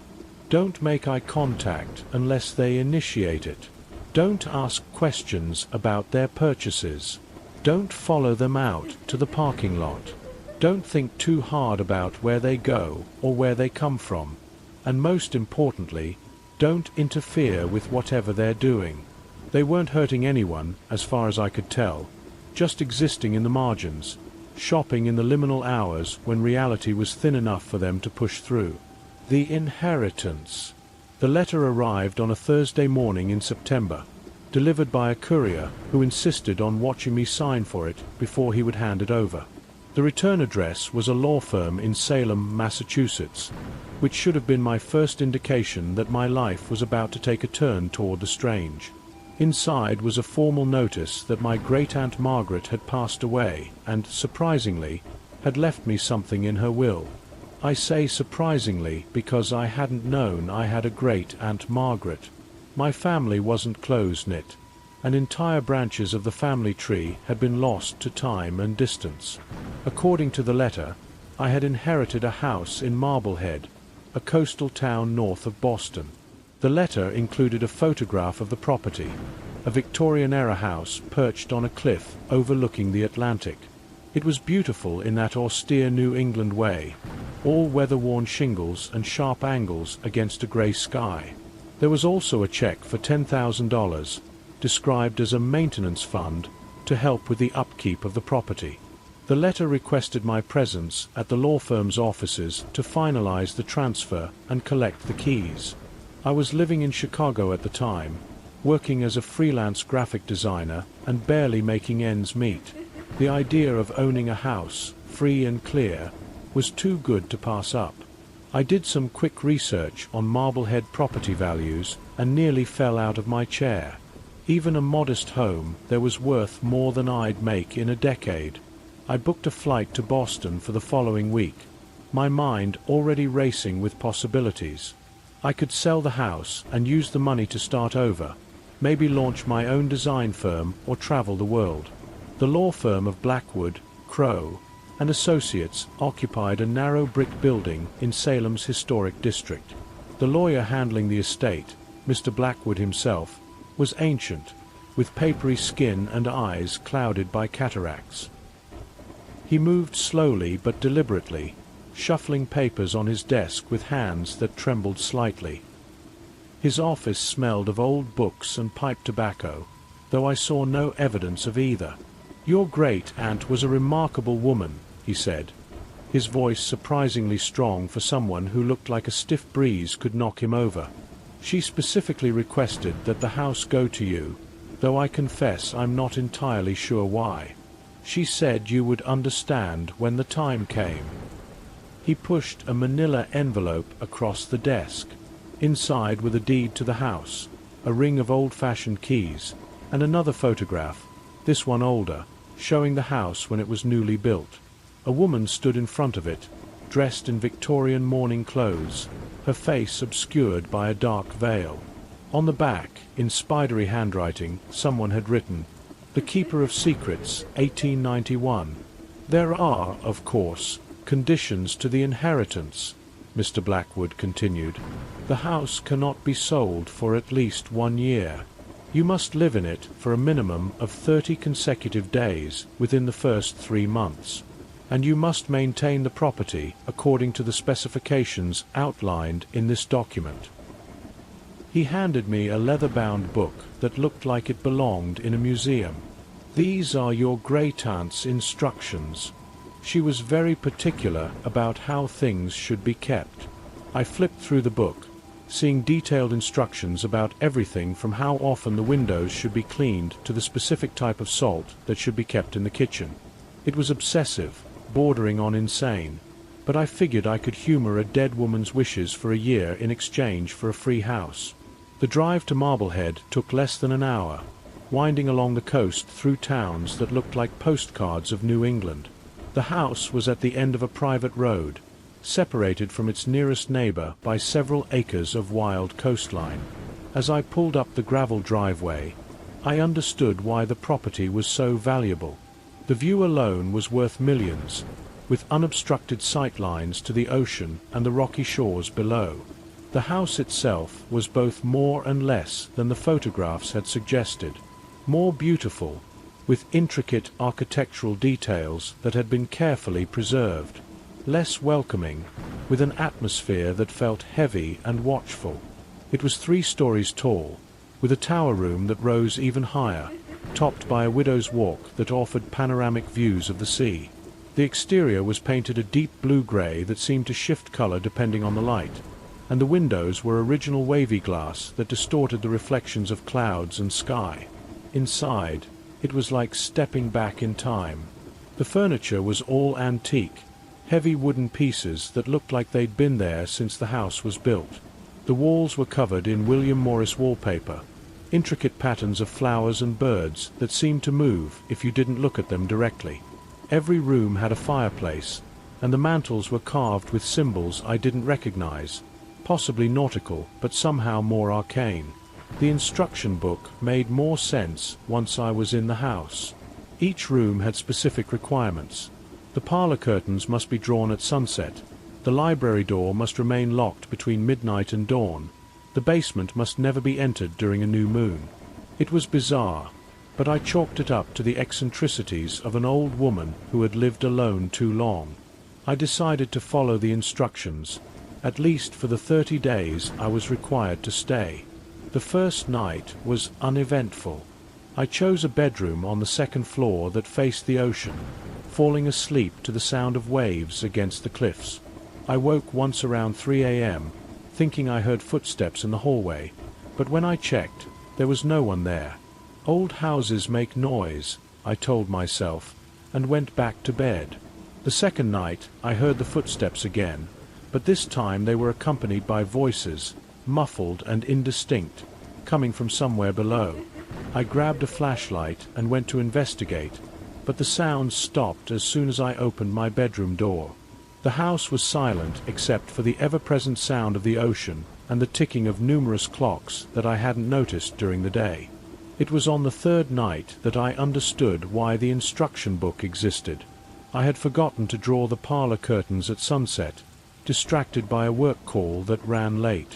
Don't make eye contact unless they initiate it. Don't ask questions about their purchases. Don't follow them out to the parking lot. Don't think too hard about where they go or where they come from. And most importantly, don't interfere with whatever they're doing. They weren't hurting anyone, as far as I could tell, just existing in the margins, shopping in the liminal hours when reality was thin enough for them to push through. The inheritance. The letter arrived on a Thursday morning in September, delivered by a courier who insisted on watching me sign for it before he would hand it over. The return address was a law firm in Salem, Massachusetts, which should have been my first indication that my life was about to take a turn toward the strange. Inside was a formal notice that my great-aunt Margaret had passed away and, surprisingly, had left me something in her will. I say surprisingly because I hadn't known I had a great-aunt Margaret. My family wasn't close-knit, and entire branches of the family tree had been lost to time and distance. According to the letter, I had inherited a house in Marblehead, a coastal town north of Boston. The letter included a photograph of the property, a Victorian-era house perched on a cliff overlooking the Atlantic. It was beautiful in that austere New England way, all weather-worn shingles and sharp angles against a grey sky. There was also a check for $10,000, described as a maintenance fund, to help with the upkeep of the property. The letter requested my presence at the law firm's offices to finalize the transfer and collect the keys. I was living in Chicago at the time, working as a freelance graphic designer and barely making ends meet. The idea of owning a house, free and clear, was too good to pass up. I did some quick research on Marblehead property values and nearly fell out of my chair. Even a modest home there was worth more than I'd make in a decade. I booked a flight to Boston for the following week, my mind already racing with possibilities. I could sell the house and use the money to start over, maybe launch my own design firm or travel the world. The law firm of Blackwood, Crowe, and Associates occupied a narrow brick building in Salem's historic district. The lawyer handling the estate, Mr. Blackwood himself, was ancient, with papery skin and eyes clouded by cataracts. He moved slowly but deliberately, shuffling papers on his desk with hands that trembled slightly. His office smelled of old books and pipe tobacco, though I saw no evidence of either. "Your great-aunt was a remarkable woman," he said, his voice surprisingly strong for someone who looked like a stiff breeze could knock him over. "She specifically requested that the house go to you, though I confess I'm not entirely sure why. She said you would understand when the time came." He pushed a manila envelope across the desk. Inside were the deed to the house, a ring of old-fashioned keys, and another photograph, this one older, showing the house when it was newly built. A woman stood in front of it, dressed in Victorian mourning clothes, her face obscured by a dark veil. On the back, in spidery handwriting, someone had written, "The Keeper of Secrets, 1891. There are, of course, conditions to the inheritance," Mr. Blackwood continued. "The house cannot be sold for at least 1 year. You must live in it for a minimum of 30 consecutive days within the first 3 months, and you must maintain the property according to the specifications outlined in this document." He handed me a leather-bound book that looked like it belonged in a museum. "These are your great-aunt's instructions. She was very particular about how things should be kept." I flipped through the book, seeing detailed instructions about everything from how often the windows should be cleaned to the specific type of salt that should be kept in the kitchen. It was obsessive, bordering on insane, but I figured I could humor a dead woman's wishes for a year in exchange for a free house. The drive to Marblehead took less than an hour, winding along the coast through towns that looked like postcards of New England. The house was at the end of a private road, separated from its nearest neighbor by several acres of wild coastline. As I pulled up the gravel driveway, I understood why the property was so valuable. The view alone was worth millions, with unobstructed sightlines to the ocean and the rocky shores below. The house itself was both more and less than the photographs had suggested. More beautiful, with intricate architectural details that had been carefully preserved. Less welcoming, with an atmosphere that felt heavy and watchful. It was 3 stories tall, with a tower room that rose even higher, topped by a widow's walk that offered panoramic views of the sea. The exterior was painted a deep blue-grey that seemed to shift color depending on the light, and the windows were original wavy glass that distorted the reflections of clouds and sky. Inside, it was like stepping back in time. The furniture was all antique, heavy wooden pieces that looked like they'd been there since the house was built. The walls were covered in William Morris wallpaper, intricate patterns of flowers and birds that seemed to move if you didn't look at them directly. Every room had a fireplace, and the mantels were carved with symbols I didn't recognize, possibly nautical but somehow more arcane. The instruction book made more sense once I was in the house. Each room had specific requirements. The parlor curtains must be drawn at sunset. The library door must remain locked between midnight and dawn. The basement must never be entered during a new moon. It was bizarre, but I chalked it up to the eccentricities of an old woman who had lived alone too long. I decided to follow the instructions, at least for the 30 days I was required to stay. The first night was uneventful. I chose a bedroom on the 2nd floor that faced the ocean, falling asleep to the sound of waves against the cliffs. I woke once around 3 a.m., thinking I heard footsteps in the hallway, but when I checked, there was no one there. Old houses make noise, I told myself, and went back to bed. The second night, I heard the footsteps again, but this time they were accompanied by voices, muffled and indistinct, coming from somewhere below. I grabbed a flashlight and went to investigate, but the sounds stopped as soon as I opened my bedroom door. The house was silent except for the ever-present sound of the ocean and the ticking of numerous clocks that I hadn't noticed during the day. It was on the 3rd night that I understood why the instruction book existed. I had forgotten to draw the parlor curtains at sunset, distracted by a work call that ran late.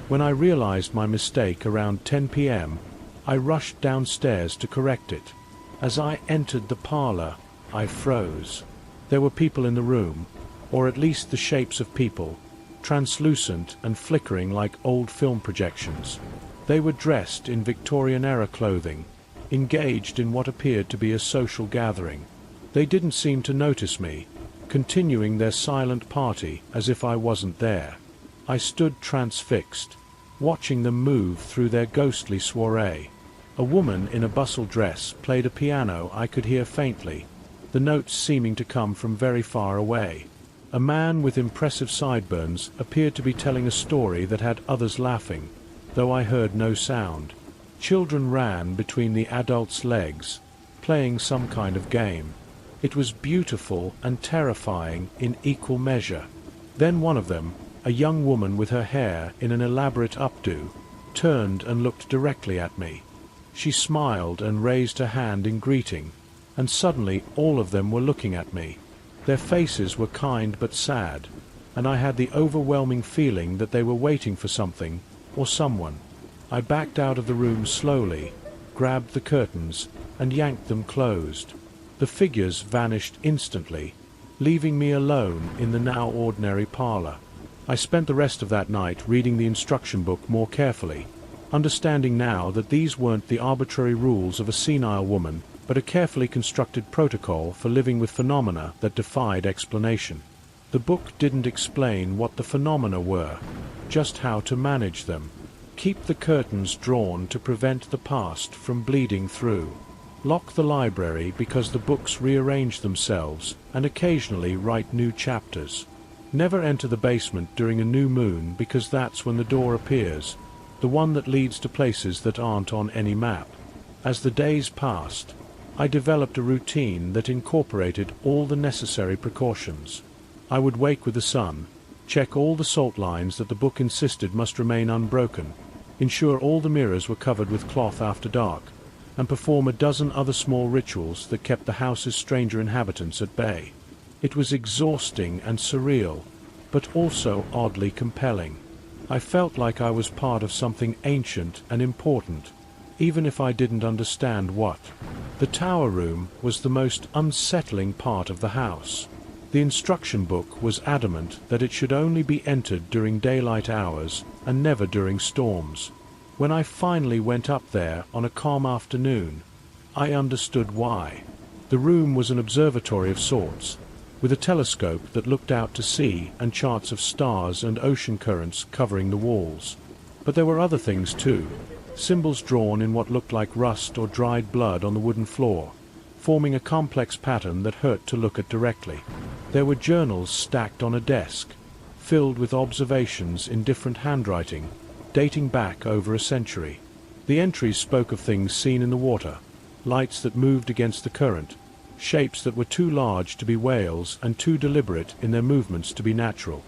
When I realized my mistake around 10 p.m., I rushed downstairs to correct it. As I entered the parlor, I froze. There were people in the room, or at least the shapes of people, translucent and flickering like old film projections. They were dressed in Victorian-era clothing, engaged in what appeared to be a social gathering. They didn't seem to notice me, continuing their silent party as if I wasn't there. I stood transfixed, watching them move through their ghostly soiree. A woman in a bustle dress played a piano I could hear faintly, the notes seeming to come from very far away. A man with impressive sideburns appeared to be telling a story that had others laughing, though I heard no sound. Children ran between the adults' legs, playing some kind of game. It was beautiful and terrifying in equal measure. Then one of them, a young woman with her hair in an elaborate updo, turned and looked directly at me. She smiled and raised her hand in greeting, and suddenly all of them were looking at me. Their faces were kind but sad, and I had the overwhelming feeling that they were waiting for something or someone. I backed out of the room slowly, grabbed the curtains, and yanked them closed. The figures vanished instantly, leaving me alone in the now ordinary parlor. I spent the rest of that night reading the instruction book more carefully, understanding now that these weren't the arbitrary rules of a senile woman, but a carefully constructed protocol for living with phenomena that defied explanation. The book didn't explain what the phenomena were, just how to manage them. Keep the curtains drawn to prevent the past from bleeding through. Lock the library because the books rearrange themselves and occasionally write new chapters. Never enter the basement during a new moon because that's when the door appears, the one that leads to places that aren't on any map. As the days passed, I developed a routine that incorporated all the necessary precautions. I would wake with the sun, check all the salt lines that the book insisted must remain unbroken, ensure all the mirrors were covered with cloth after dark, and perform a dozen other small rituals that kept the house's stranger inhabitants at bay. It was exhausting and surreal, but also oddly compelling. I felt like I was part of something ancient and important, even if I didn't understand what. The tower room was the most unsettling part of the house. The instruction book was adamant that it should only be entered during daylight hours and never during storms. When I finally went up there on a calm afternoon, I understood why. The room was an observatory of sorts, with a telescope that looked out to sea and charts of stars and ocean currents covering the walls. But there were other things too, symbols drawn in what looked like rust or dried blood on the wooden floor, forming a complex pattern that hurt to look at directly. There were journals stacked on a desk, filled with observations in different handwriting, dating back over a century. The entries spoke of things seen in the water, lights that moved against the current, shapes that were too large to be whales and too deliberate in their movements to be natural.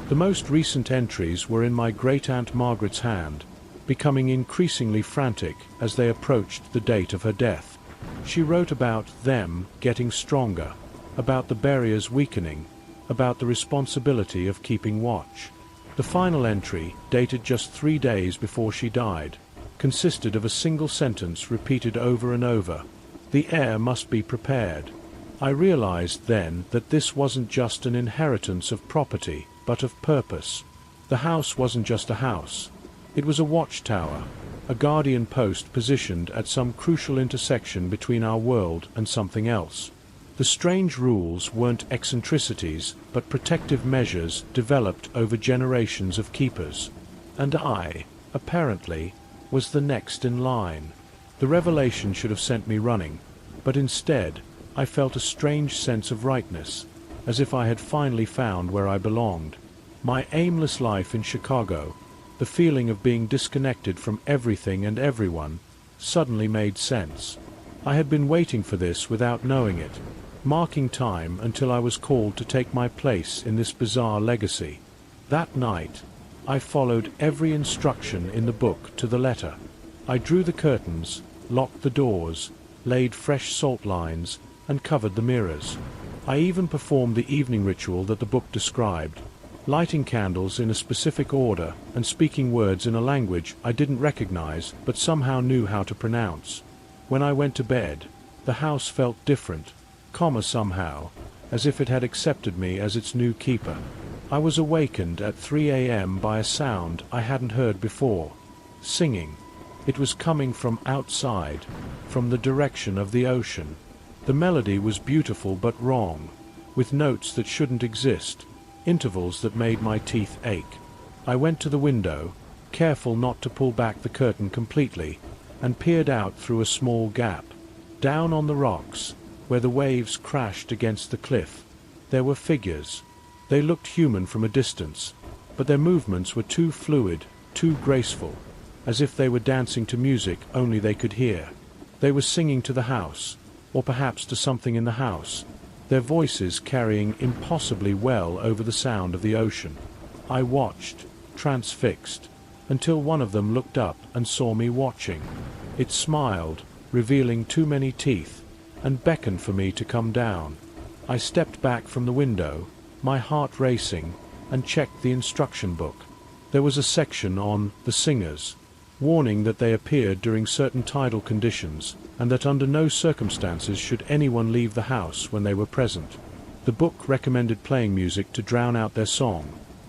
The most recent entries were in my great-aunt Margaret's hand, becoming increasingly frantic as they approached the date of her death. She wrote about them getting stronger, about the barriers weakening, about the responsibility of keeping watch. The final entry, dated just 3 days before she died, consisted of a single sentence repeated over and over: "The heir must be prepared." I realized then that this wasn't just an inheritance of property, but of purpose. The house wasn't just a house. It was a watchtower, a guardian post positioned at some crucial intersection between our world and something else. The strange rules weren't eccentricities, but protective measures developed over generations of keepers. And I, apparently, was the next in line. The revelation should have sent me running, but instead I felt a strange sense of rightness, as if I had finally found where I belonged. My aimless life in Chicago, the feeling of being disconnected from everything and everyone, suddenly made sense. I had been waiting for this without knowing it, marking time until I was called to take my place in this bizarre legacy. That night, I followed every instruction in the book to the letter. I drew the curtains, locked the doors, laid fresh salt lines, and covered the mirrors. I even performed the evening ritual that the book described, lighting candles in a specific order and speaking words in a language I didn't recognize but somehow knew how to pronounce. When I went to bed, the house felt different, calmer somehow, as if it had accepted me as its new keeper. I was awakened at 3 a.m. by a sound I hadn't heard before. Singing. It was coming from outside, from the direction of the ocean. The melody was beautiful but wrong, with notes that shouldn't exist, intervals that made my teeth ache. I went to the window, careful not to pull back the curtain completely, and peered out through a small gap. Down on the rocks, where the waves crashed against the cliff, there were figures. They looked human from a distance, but their movements were too fluid, too graceful, as if they were dancing to music only they could hear. They were singing to the house, or perhaps to something in the house, their voices carrying impossibly well over the sound of the ocean. I watched, transfixed, until one of them looked up and saw me watching. It smiled, revealing too many teeth, and beckoned for me to come down. I stepped back from the window, my heart racing, and checked the instruction book. There was a section on the singers, warning that they appeared during certain tidal conditions, and that under no circumstances should anyone leave the house when they were present. The book recommended playing music to drown out their song,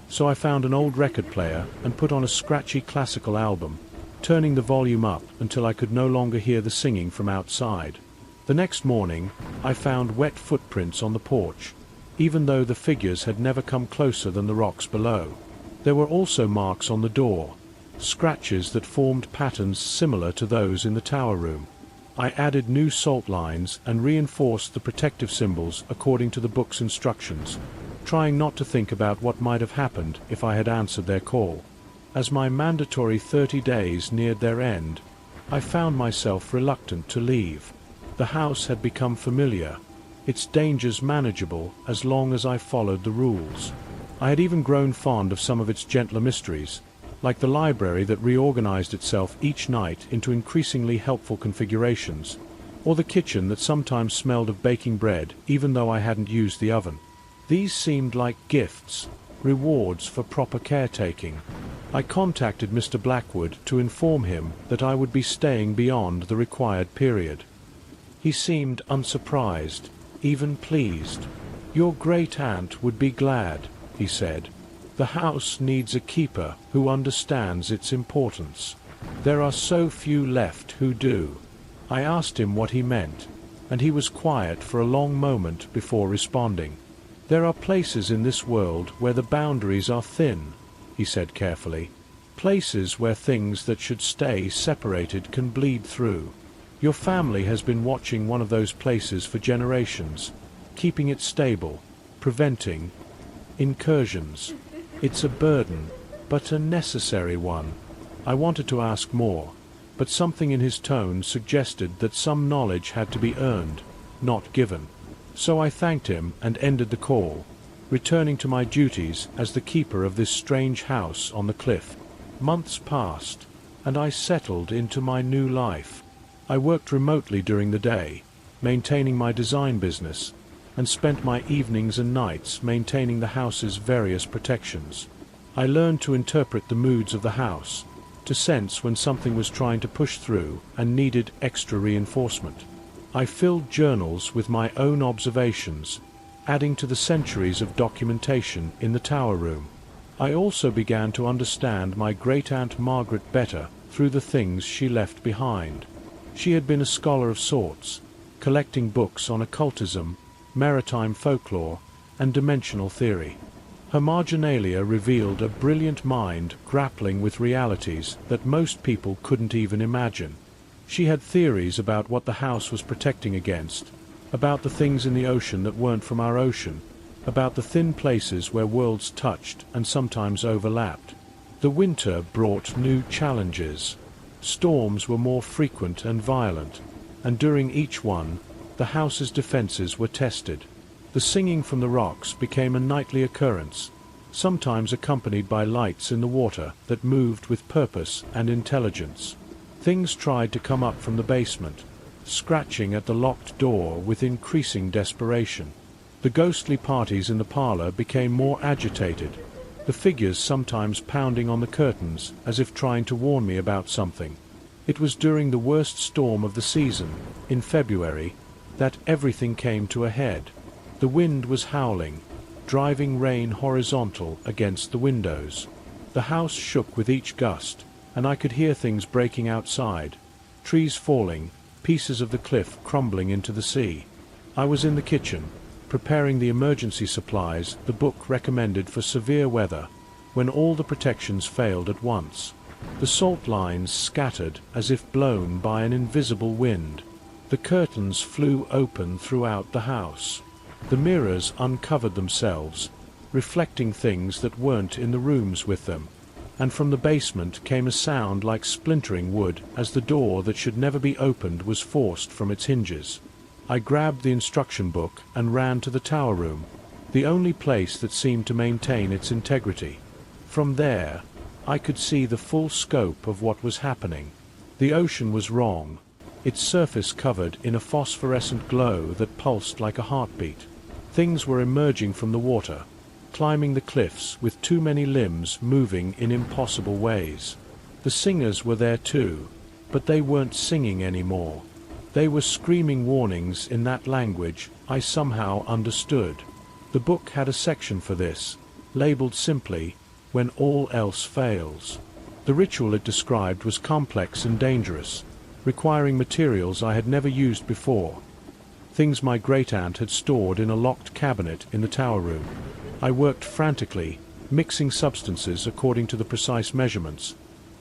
so I found an old record player and put on a scratchy classical album, turning the volume up until I could no longer hear the singing from outside. The next morning, I found wet footprints on the porch, even though the figures had never come closer than the rocks below. There were also marks on the door, scratches that formed patterns similar to those in the tower room. I added new salt lines and reinforced the protective symbols according to the book's instructions, trying not to think about what might have happened if I had answered their call. As my mandatory 30 days neared their end, I found myself reluctant to leave. The house had become familiar, its dangers manageable as long as I followed the rules. I had even grown fond of some of its gentler mysteries, like the library that reorganized itself each night into increasingly helpful configurations, or the kitchen that sometimes smelled of baking bread even though I hadn't used the oven. These seemed like gifts, rewards for proper caretaking. I contacted Mr. Blackwood to inform him that I would be staying beyond the required period. He seemed unsurprised, even pleased. "Your great-aunt would be glad," he said. "The house needs a keeper who understands its importance. There are so few left who do." I asked him what he meant, and he was quiet for a long moment before responding. "There are places in this world where the boundaries are thin," he said carefully. "Places where things that should stay separated can bleed through. Your family has been watching one of those places for generations, keeping it stable, preventing incursions. It's a burden, but a necessary one." I wanted to ask more, but something in his tone suggested that some knowledge had to be earned, not given. So I thanked him and ended the call, returning to my duties as the keeper of this strange house on the cliff. Months passed, and I settled into my new life. I worked remotely during the day, maintaining my design business, and spent my evenings and nights maintaining the house's various protections. I learned to interpret the moods of the house, to sense when something was trying to push through and needed extra reinforcement. I filled journals with my own observations, adding to the centuries of documentation in the tower room. I also began to understand my great-aunt Margaret better through the things she left behind. She had been a scholar of sorts, collecting books on occultism, maritime folklore, and dimensional theory. Her marginalia revealed a brilliant mind grappling with realities that most people couldn't even imagine. She had theories about what the house was protecting against, about the things in the ocean that weren't from our ocean, about the thin places where worlds touched and sometimes overlapped. The winter brought new challenges. Storms were more frequent and violent, and during each one, the house's defenses were tested. The singing from the rocks became a nightly occurrence, sometimes accompanied by lights in the water that moved with purpose and intelligence. Things tried to come up from the basement, scratching at the locked door with increasing desperation. The ghostly parties in the parlor became more agitated, the figures sometimes pounding on the curtains as if trying to warn me about something. It was during the worst storm of the season, in February, that everything came to a head. The wind was howling, driving rain horizontal against the windows. The house shook with each gust, and I could hear things breaking outside, trees falling, pieces of the cliff crumbling into the sea. I was in the kitchen, preparing the emergency supplies the book recommended for severe weather, when all the protections failed at once. The salt lines scattered as if blown by an invisible wind. The curtains flew open throughout the house. The mirrors uncovered themselves, reflecting things that weren't in the rooms with them. And from the basement came a sound like splintering wood as the door that should never be opened was forced from its hinges. I grabbed the instruction book and ran to the tower room, the only place that seemed to maintain its integrity. From there, I could see the full scope of what was happening. The ocean was wrong, its surface covered in a phosphorescent glow that pulsed like a heartbeat. Things were emerging from the water, climbing the cliffs with too many limbs moving in impossible ways. The singers were there too, but they weren't singing anymore. They were screaming warnings in that language I somehow understood. The book had a section for this, labeled simply, "When all else fails." The ritual it described was complex and dangerous, requiring materials I had never used before, things my great-aunt had stored in a locked cabinet in the tower room. I worked frantically, mixing substances according to the precise measurements,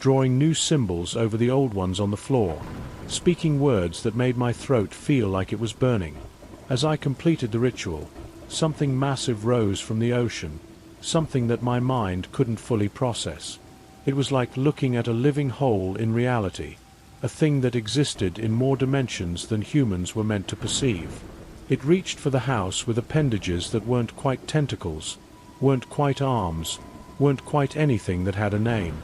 drawing new symbols over the old ones on the floor, speaking words that made my throat feel like it was burning. As I completed the ritual, something massive rose from the ocean, something that my mind couldn't fully process. It was like looking at a living whole in reality, a thing that existed in more dimensions than humans were meant to perceive. It reached for the house with appendages that weren't quite tentacles, weren't quite arms, weren't quite anything that had a name.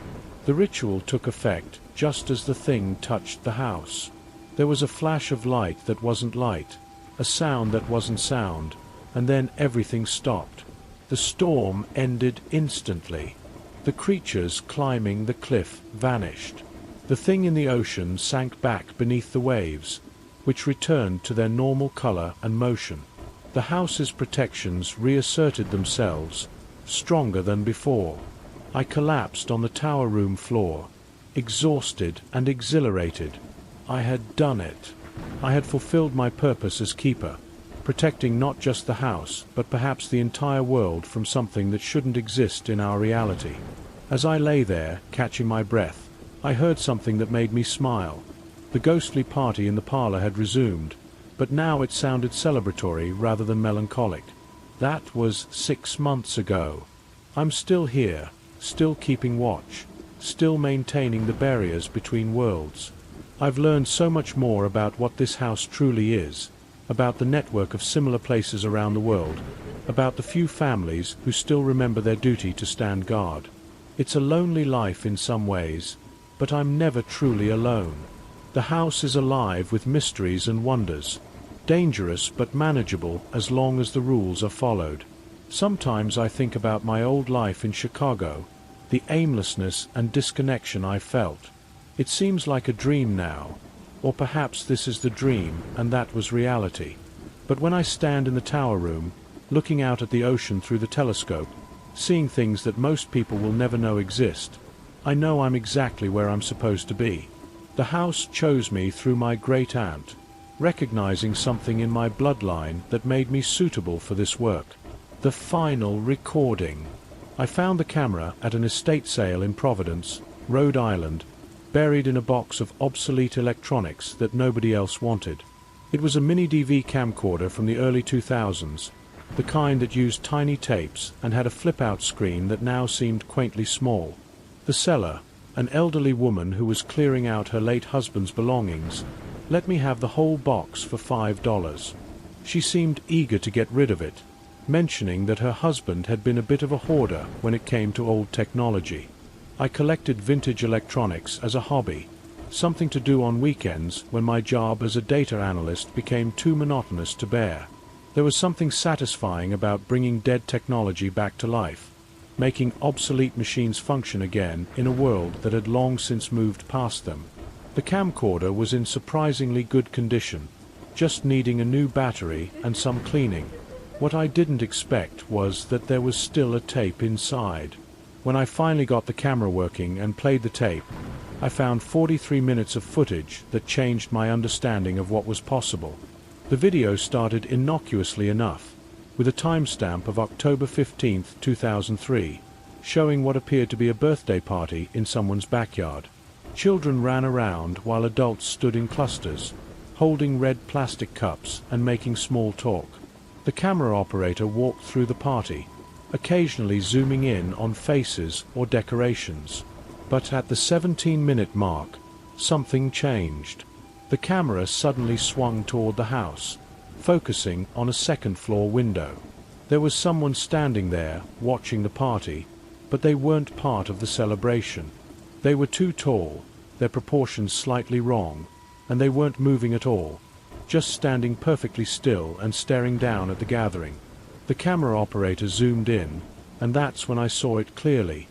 The ritual took effect just as the thing touched the house. There was a flash of light that wasn't light, a sound that wasn't sound, and then everything stopped. The storm ended instantly. The creatures climbing the cliff vanished. The thing in the ocean sank back beneath the waves, which returned to their normal color and motion. The house's protections reasserted themselves, stronger than before. I collapsed on the tower room floor, exhausted and exhilarated. I had done it. I had fulfilled my purpose as keeper, protecting not just the house, but perhaps the entire world from something that shouldn't exist in our reality. As I lay there, catching my breath, I heard something that made me smile. The ghostly party in the parlor had resumed, but now it sounded celebratory rather than melancholic. That was 6 months ago. I'm still here, still keeping watch, still maintaining the barriers between worlds. I've learned so much more about what this house truly is, about the network of similar places around the world, about the few families who still remember their duty to stand guard. It's a lonely life in some ways, but I'm never truly alone. The house is alive with mysteries and wonders, dangerous but manageable as long as the rules are followed. Sometimes I think about my old life in Chicago, the aimlessness and disconnection I felt. It seems like a dream now, or perhaps this is the dream and that was reality. But when I stand in the tower room, looking out at the ocean through the telescope, seeing things that most people will never know exist, I know I'm exactly where I'm supposed to be. The house chose me through my great-aunt, recognizing something in my bloodline that made me suitable for this work. The final recording. I found the camera at an estate sale in Providence, Rhode Island, buried in a box of obsolete electronics that nobody else wanted. It was a mini DV camcorder from the early 2000s, the kind that used tiny tapes and had a flip-out screen that now seemed quaintly small. The seller, an elderly woman who was clearing out her late husband's belongings, let me have the whole box for $5. She seemed eager to get rid of it, mentioning that her husband had been a bit of a hoarder when it came to old technology. I collected vintage electronics as a hobby, something to do on weekends when my job as a data analyst became too monotonous to bear. There was something satisfying about bringing dead technology back to life, making obsolete machines function again in a world that had long since moved past them. The camcorder was in surprisingly good condition, just needing a new battery and some cleaning. What I didn't expect was that there was still a tape inside. When I finally got the camera working and played the tape, I found 43 minutes of footage that changed my understanding of what was possible. The video started innocuously enough, with a timestamp of October 15, 2003, showing what appeared to be a birthday party in someone's backyard. Children ran around while adults stood in clusters, holding red plastic cups and making small talk. The camera operator walked through the party, occasionally zooming in on faces or decorations. But at the 17-minute mark, something changed. The camera suddenly swung toward the house, focusing on a second-floor window. There was someone standing there, watching the party, but they weren't part of the celebration. They were too tall, their proportions slightly wrong, and they weren't moving at all, just standing perfectly still and staring down at the gathering. The camera operator zoomed in, and that's when I saw it clearly.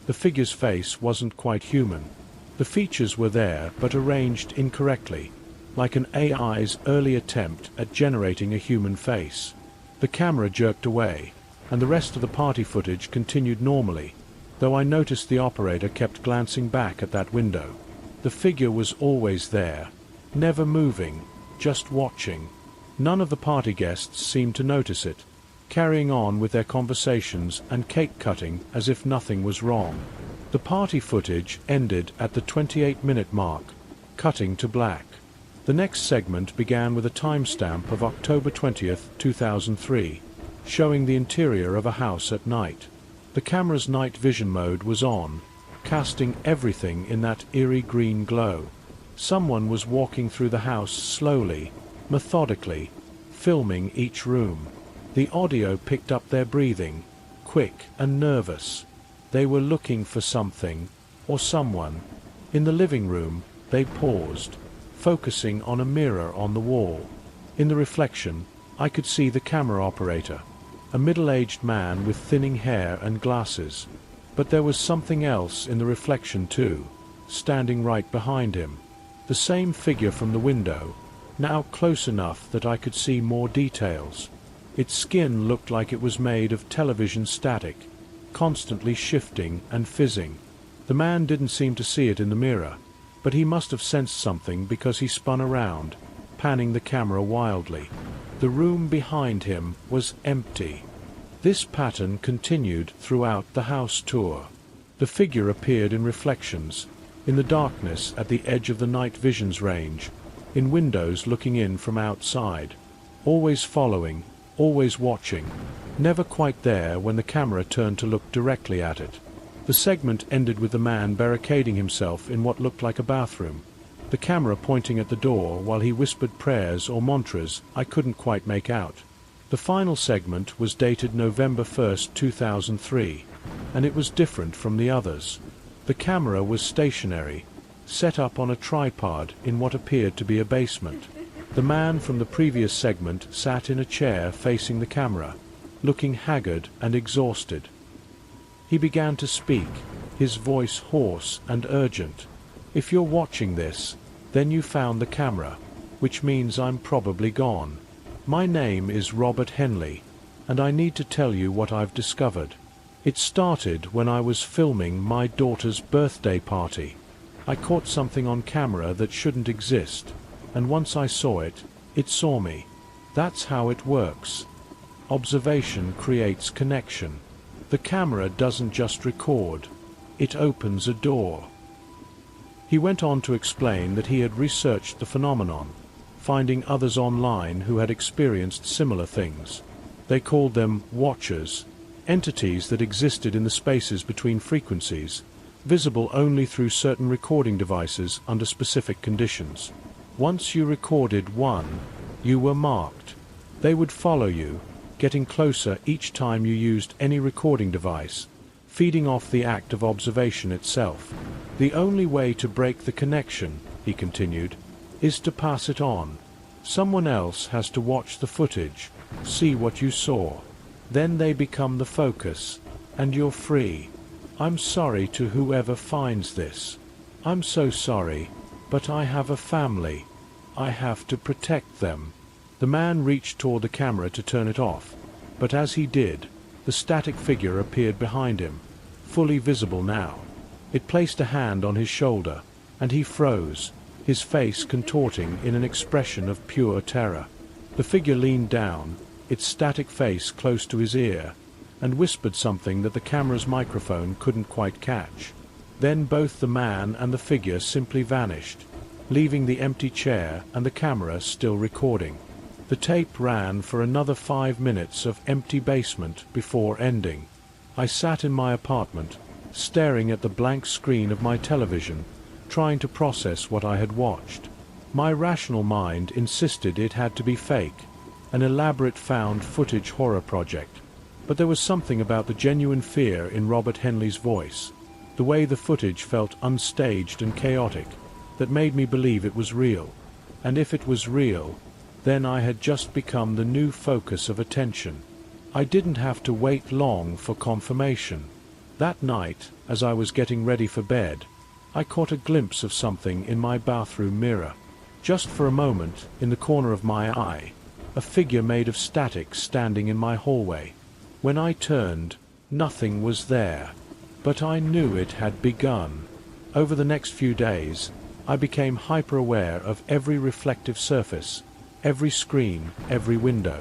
The figure's face wasn't quite human. The features were there, but arranged incorrectly, like an AI's early attempt at generating a human face. The camera jerked away, and the rest of the party footage continued normally, though I noticed the operator kept glancing back at that window. The figure was always there, never moving, just watching. None of the party guests seemed to notice it, carrying on with their conversations and cake cutting as if nothing was wrong. The party footage ended at the 28-minute mark, cutting to black. The next segment began with a timestamp of October 20th, 2003, showing the interior of a house at night. The camera's night vision mode was on, casting everything in that eerie green glow. Someone was walking through the house slowly, methodically, filming each room. The audio picked up their breathing, quick and nervous. They were looking for something, or someone. In the living room, they paused, focusing on a mirror on the wall. In the reflection, I could see the camera operator, a middle-aged man with thinning hair and glasses. But there was something else in the reflection too, standing right behind him. The same figure from the window, now close enough that I could see more details. Its skin looked like it was made of television static, constantly shifting and fizzing. The man didn't seem to see it in the mirror, but he must have sensed something because he spun around, panning the camera wildly. The room behind him was empty. This pattern continued throughout the house tour. The figure appeared in reflections, in the darkness at the edge of the night vision's range, in windows looking in from outside, always following, always watching, never quite there when the camera turned to look directly at it. The segment ended with the man barricading himself in what looked like a bathroom, the camera pointing at the door while he whispered prayers or mantras I couldn't quite make out. The final segment was dated November 1st, 2003, and it was different from the others. The camera was stationary, set up on a tripod in what appeared to be a basement. The man from the previous segment sat in a chair facing the camera, looking haggard and exhausted. He began to speak, his voice hoarse and urgent. "If you're watching this, then you found the camera, which means I'm probably gone. My name is Robert Henley, and I need to tell you what I've discovered. It started when I was filming my daughter's birthday party. I caught something on camera that shouldn't exist, and once I saw it, it saw me. That's how it works. Observation creates connection. The camera doesn't just record, it opens a door." He went on to explain that he had researched the phenomenon, finding others online who had experienced similar things. They called them watchers, entities that existed in the spaces between frequencies, visible only through certain recording devices under specific conditions. Once you recorded one, you were marked. They would follow you, getting closer each time you used any recording device, feeding off the act of observation itself. "The only way to break the connection," he continued, "is to pass it on. Someone else has to watch the footage, see what you saw. Then they become the focus, and you're free. I'm sorry to whoever finds this. I'm so sorry, but I have a family. I have to protect them." The man reached toward the camera to turn it off, but as he did, the static figure appeared behind him, fully visible now. It placed a hand on his shoulder, and he froze, his face contorting in an expression of pure terror. The figure leaned down, its static face close to his ear, and whispered something that the camera's microphone couldn't quite catch. Then both the man and the figure simply vanished, leaving the empty chair and the camera still recording. The tape ran for another 5 minutes of empty basement before ending. I sat in my apartment, staring at the blank screen of my television, trying to process what I had watched. My rational mind insisted it had to be fake, an elaborate found footage horror project. But there was something about the genuine fear in Robert Henley's voice, the way the footage felt unstaged and chaotic, that made me believe it was real. And if it was real, then I had just become the new focus of attention. I didn't have to wait long for confirmation. That night, as I was getting ready for bed, I caught a glimpse of something in my bathroom mirror. Just for a moment, in the corner of my eye, a figure made of static standing in my hallway. When I turned, nothing was there, but I knew it had begun. Over the next few days, I became hyper-aware of every reflective surface, every screen, every window.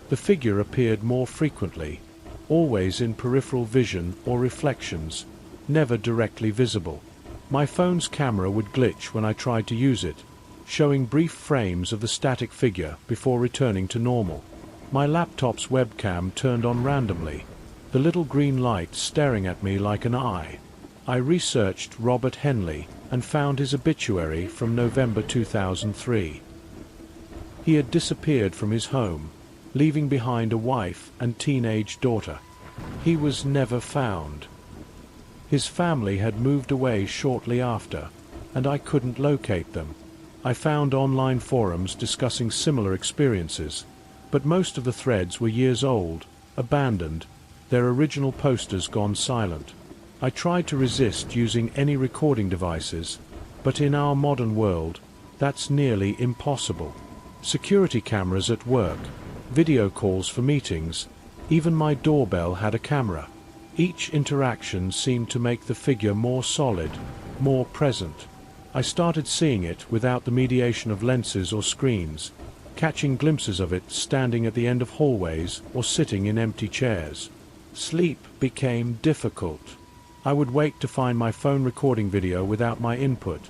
The figure appeared more frequently, always in peripheral vision or reflections, never directly visible. My phone's camera would glitch when I tried to use it, showing brief frames of the static figure before returning to normal. My laptop's webcam turned on randomly, the little green light staring at me like an eye. I researched Robert Henley and found his obituary from November 2003. He had disappeared from his home, leaving behind a wife and teenage daughter. He was never found. His family had moved away shortly after, and I couldn't locate them. I found online forums discussing similar experiences, but most of the threads were years old, abandoned, their original posters gone silent. I tried to resist using any recording devices, but in our modern world, that's nearly impossible. Security cameras at work, video calls for meetings, even my doorbell had a camera. Each interaction seemed to make the figure more solid, more present. I started seeing it without the mediation of lenses or screens, catching glimpses of it standing at the end of hallways or sitting in empty chairs. Sleep became difficult. I would wait to find my phone recording video without my input,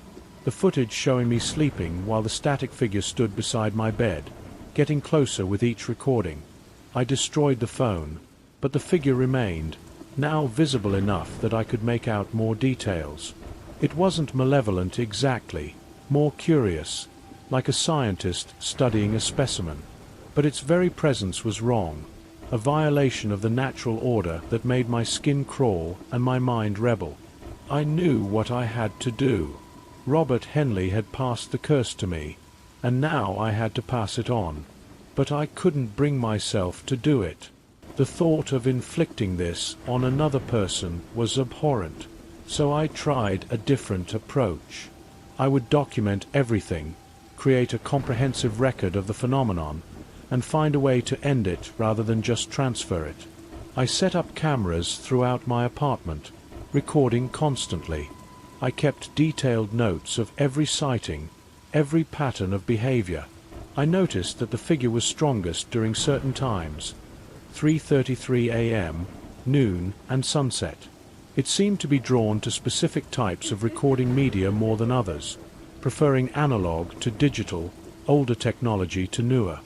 the footage showing me sleeping while the static figure stood beside my bed, getting closer with each recording. I destroyed the phone, but the figure remained, now visible enough that I could make out more details. It wasn't malevolent exactly, more curious, like a scientist studying a specimen. But its very presence was wrong, a violation of the natural order that made my skin crawl and my mind rebel. I knew what I had to do. Robert Henley had passed the curse to me, and now I had to pass it on. But I couldn't bring myself to do it. The thought of inflicting this on another person was abhorrent. So I tried a different approach. I would document everything, create a comprehensive record of the phenomenon, and find a way to end it rather than just transfer it. I set up cameras throughout my apartment, recording constantly. I kept detailed notes of every sighting, every pattern of behavior. I noticed that the figure was strongest during certain times, 3:33 a.m., noon, and sunset. It seemed to be drawn to specific types of recording media more than others, preferring analog to digital, older technology to newer.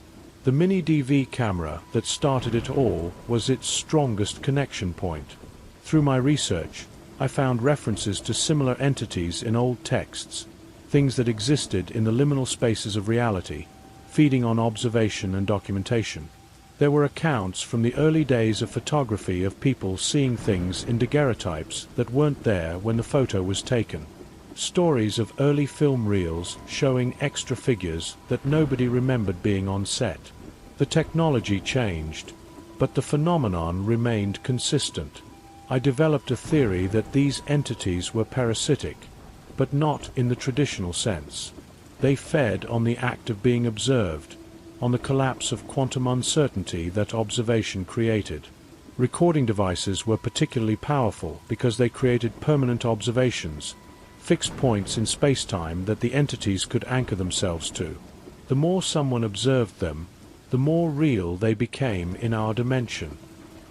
The mini DV camera that started it all was its strongest connection point. Through my research, I found references to similar entities in old texts, things that existed in the liminal spaces of reality, feeding on observation and documentation. There were accounts from the early days of photography of people seeing things in daguerreotypes that weren't there when the photo was taken. Stories of early film reels showing extra figures that nobody remembered being on set. The technology changed, but the phenomenon remained consistent. I developed a theory that these entities were parasitic, but not in the traditional sense. They fed on the act of being observed, on the collapse of quantum uncertainty that observation created. Recording devices were particularly powerful because they created permanent observations, fixed points in space-time that the entities could anchor themselves to. The more someone observed them, the more real they became in our dimension.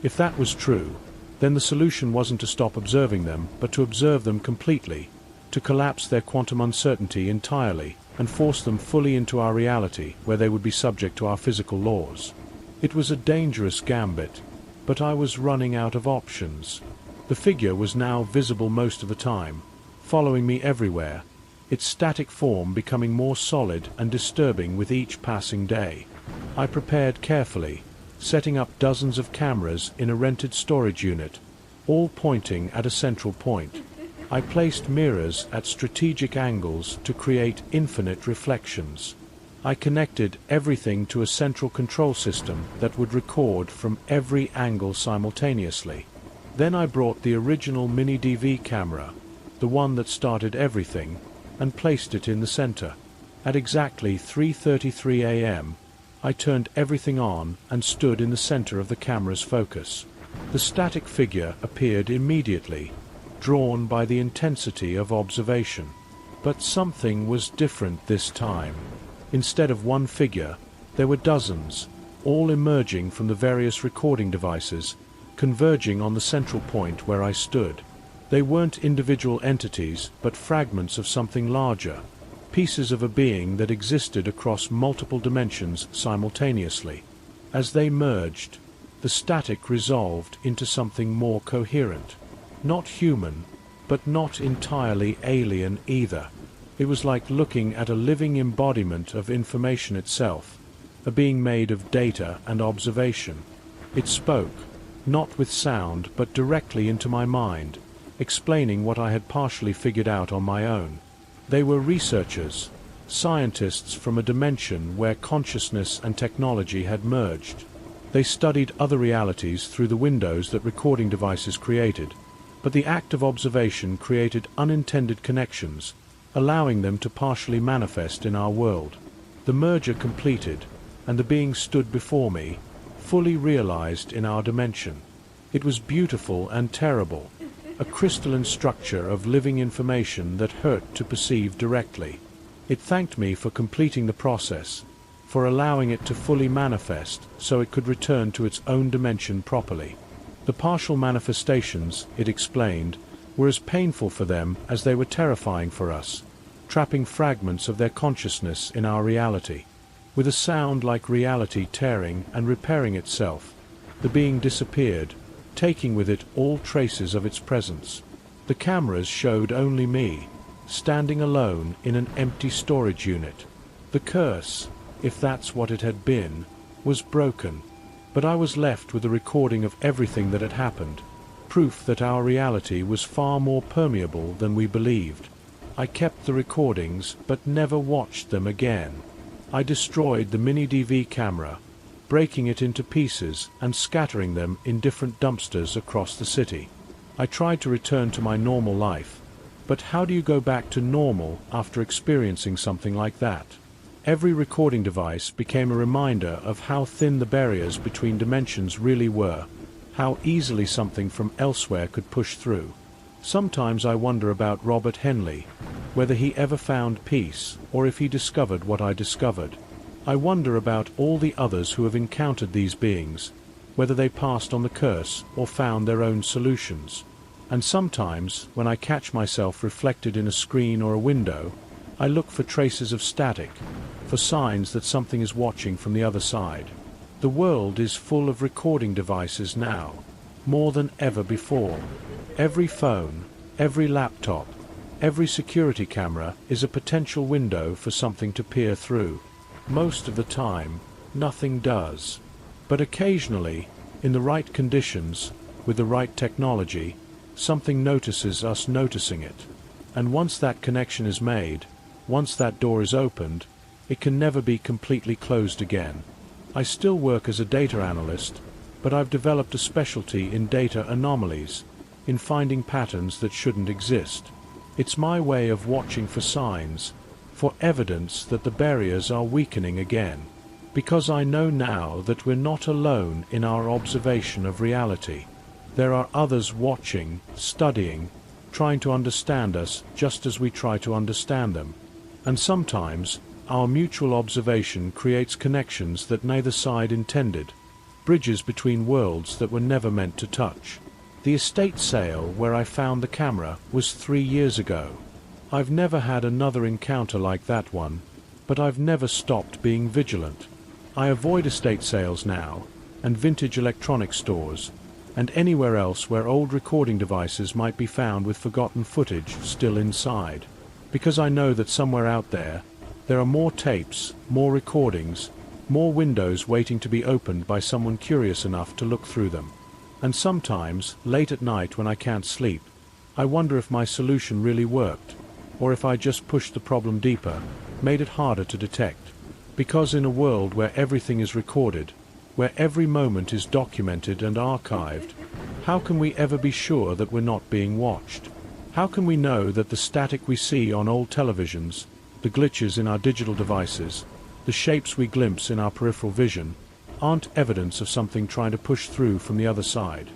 If that was true, then the solution wasn't to stop observing them, but to observe them completely, to collapse their quantum uncertainty entirely, and force them fully into our reality, where they would be subject to our physical laws. It was a dangerous gambit, but I was running out of options. The figure was now visible most of the time, following me everywhere, its static form becoming more solid and disturbing with each passing day. I prepared carefully, setting up dozens of cameras in a rented storage unit, all pointing at a central point. I placed mirrors at strategic angles to create infinite reflections. I connected everything to a central control system that would record from every angle simultaneously. Then I brought the original mini DV camera, the one that started everything, and placed it in the center. At exactly 3:33 a.m., I turned everything on and stood in the center of the camera's focus. The static figure appeared immediately, drawn by the intensity of observation. But something was different this time. Instead of one figure, there were dozens, all emerging from the various recording devices, converging on the central point where I stood. They weren't individual entities, but fragments of something larger, pieces of a being that existed across multiple dimensions simultaneously. As they merged, the static resolved into something more coherent. Not human, but not entirely alien either. It was like looking at a living embodiment of information itself, a being made of data and observation. It spoke, not with sound but directly into my mind, explaining what I had partially figured out on my own. They were researchers, scientists from a dimension where consciousness and technology had merged. They studied other realities through the windows that recording devices created, but the act of observation created unintended connections, allowing them to partially manifest in our world. The merger completed, and the being stood before me, fully realized in our dimension. It was beautiful and terrible, a crystalline structure of living information that hurt to perceive directly. It thanked me for completing the process, for allowing it to fully manifest so it could return to its own dimension properly. The partial manifestations, it explained, were as painful for them as they were terrifying for us, trapping fragments of their consciousness in our reality. With a sound like reality tearing and repairing itself, the being disappeared, taking with it all traces of its presence. The cameras showed only me, standing alone in an empty storage unit. The curse, if that's what it had been, was broken, but I was left with a recording of everything that had happened, proof that our reality was far more permeable than we believed. I kept the recordings but never watched them again. I destroyed the mini DV camera, breaking it into pieces and scattering them in different dumpsters across the city. I tried to return to my normal life, but how do you go back to normal after experiencing something like that? Every recording device became a reminder of how thin the barriers between dimensions really were, how easily something from elsewhere could push through. Sometimes I wonder about Robert Henley, whether he ever found peace, or if he discovered what I discovered. I wonder about all the others who have encountered these beings, whether they passed on the curse or found their own solutions. And sometimes, when I catch myself reflected in a screen or a window, I look for traces of static, for signs that something is watching from the other side. The world is full of recording devices now, more than ever before. Every phone, every laptop, every security camera is a potential window for something to peer through. Most of the time, nothing does. But occasionally, in the right conditions, with the right technology, something notices us noticing it. And once that connection is made, once that door is opened, it can never be completely closed again. I still work as a data analyst, but I've developed a specialty in data anomalies, in finding patterns that shouldn't exist. It's my way of watching for signs, for evidence that the barriers are weakening again. Because I know now that we're not alone in our observation of reality. There are others watching, studying, trying to understand us just as we try to understand them. And sometimes, our mutual observation creates connections that neither side intended, bridges between worlds that were never meant to touch. The estate sale where I found the camera was 3 years ago. I've never had another encounter like that one, but I've never stopped being vigilant. I avoid estate sales now, and vintage electronics stores, and anywhere else where old recording devices might be found with forgotten footage still inside. Because I know that somewhere out there are more tapes, more recordings, more windows waiting to be opened by someone curious enough to look through them. And sometimes, late at night when I can't sleep, I wonder if my solution really worked, or if I just pushed the problem deeper, made it harder to detect. Because in a world where everything is recorded, where every moment is documented and archived, how can we ever be sure that we're not being watched? How can we know that the static we see on old televisions, the glitches in our digital devices, the shapes we glimpse in our peripheral vision, aren't evidence of something trying to push through from the other side?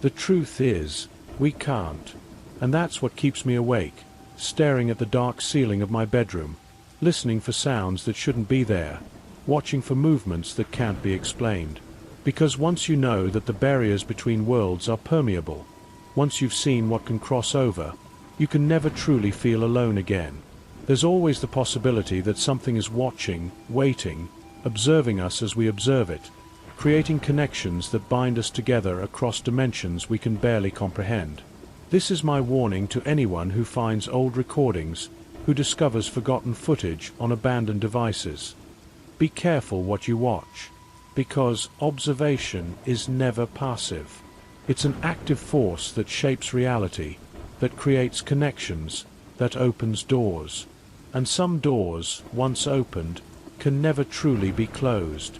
The truth is, we can't. And that's what keeps me awake, staring at the dark ceiling of my bedroom, listening for sounds that shouldn't be there, watching for movements that can't be explained. Because once you know that the barriers between worlds are permeable, Once you've seen what can cross over, you can never truly feel alone again. There's always the possibility that something is watching, waiting, observing us as we observe it, creating connections that bind us together across dimensions we can barely comprehend. This is my warning to anyone who finds old recordings, who discovers forgotten footage on abandoned devices. Be careful what you watch, because observation is never passive. It's an active force that shapes reality, that creates connections, that opens doors. And some doors, once opened, can never truly be closed.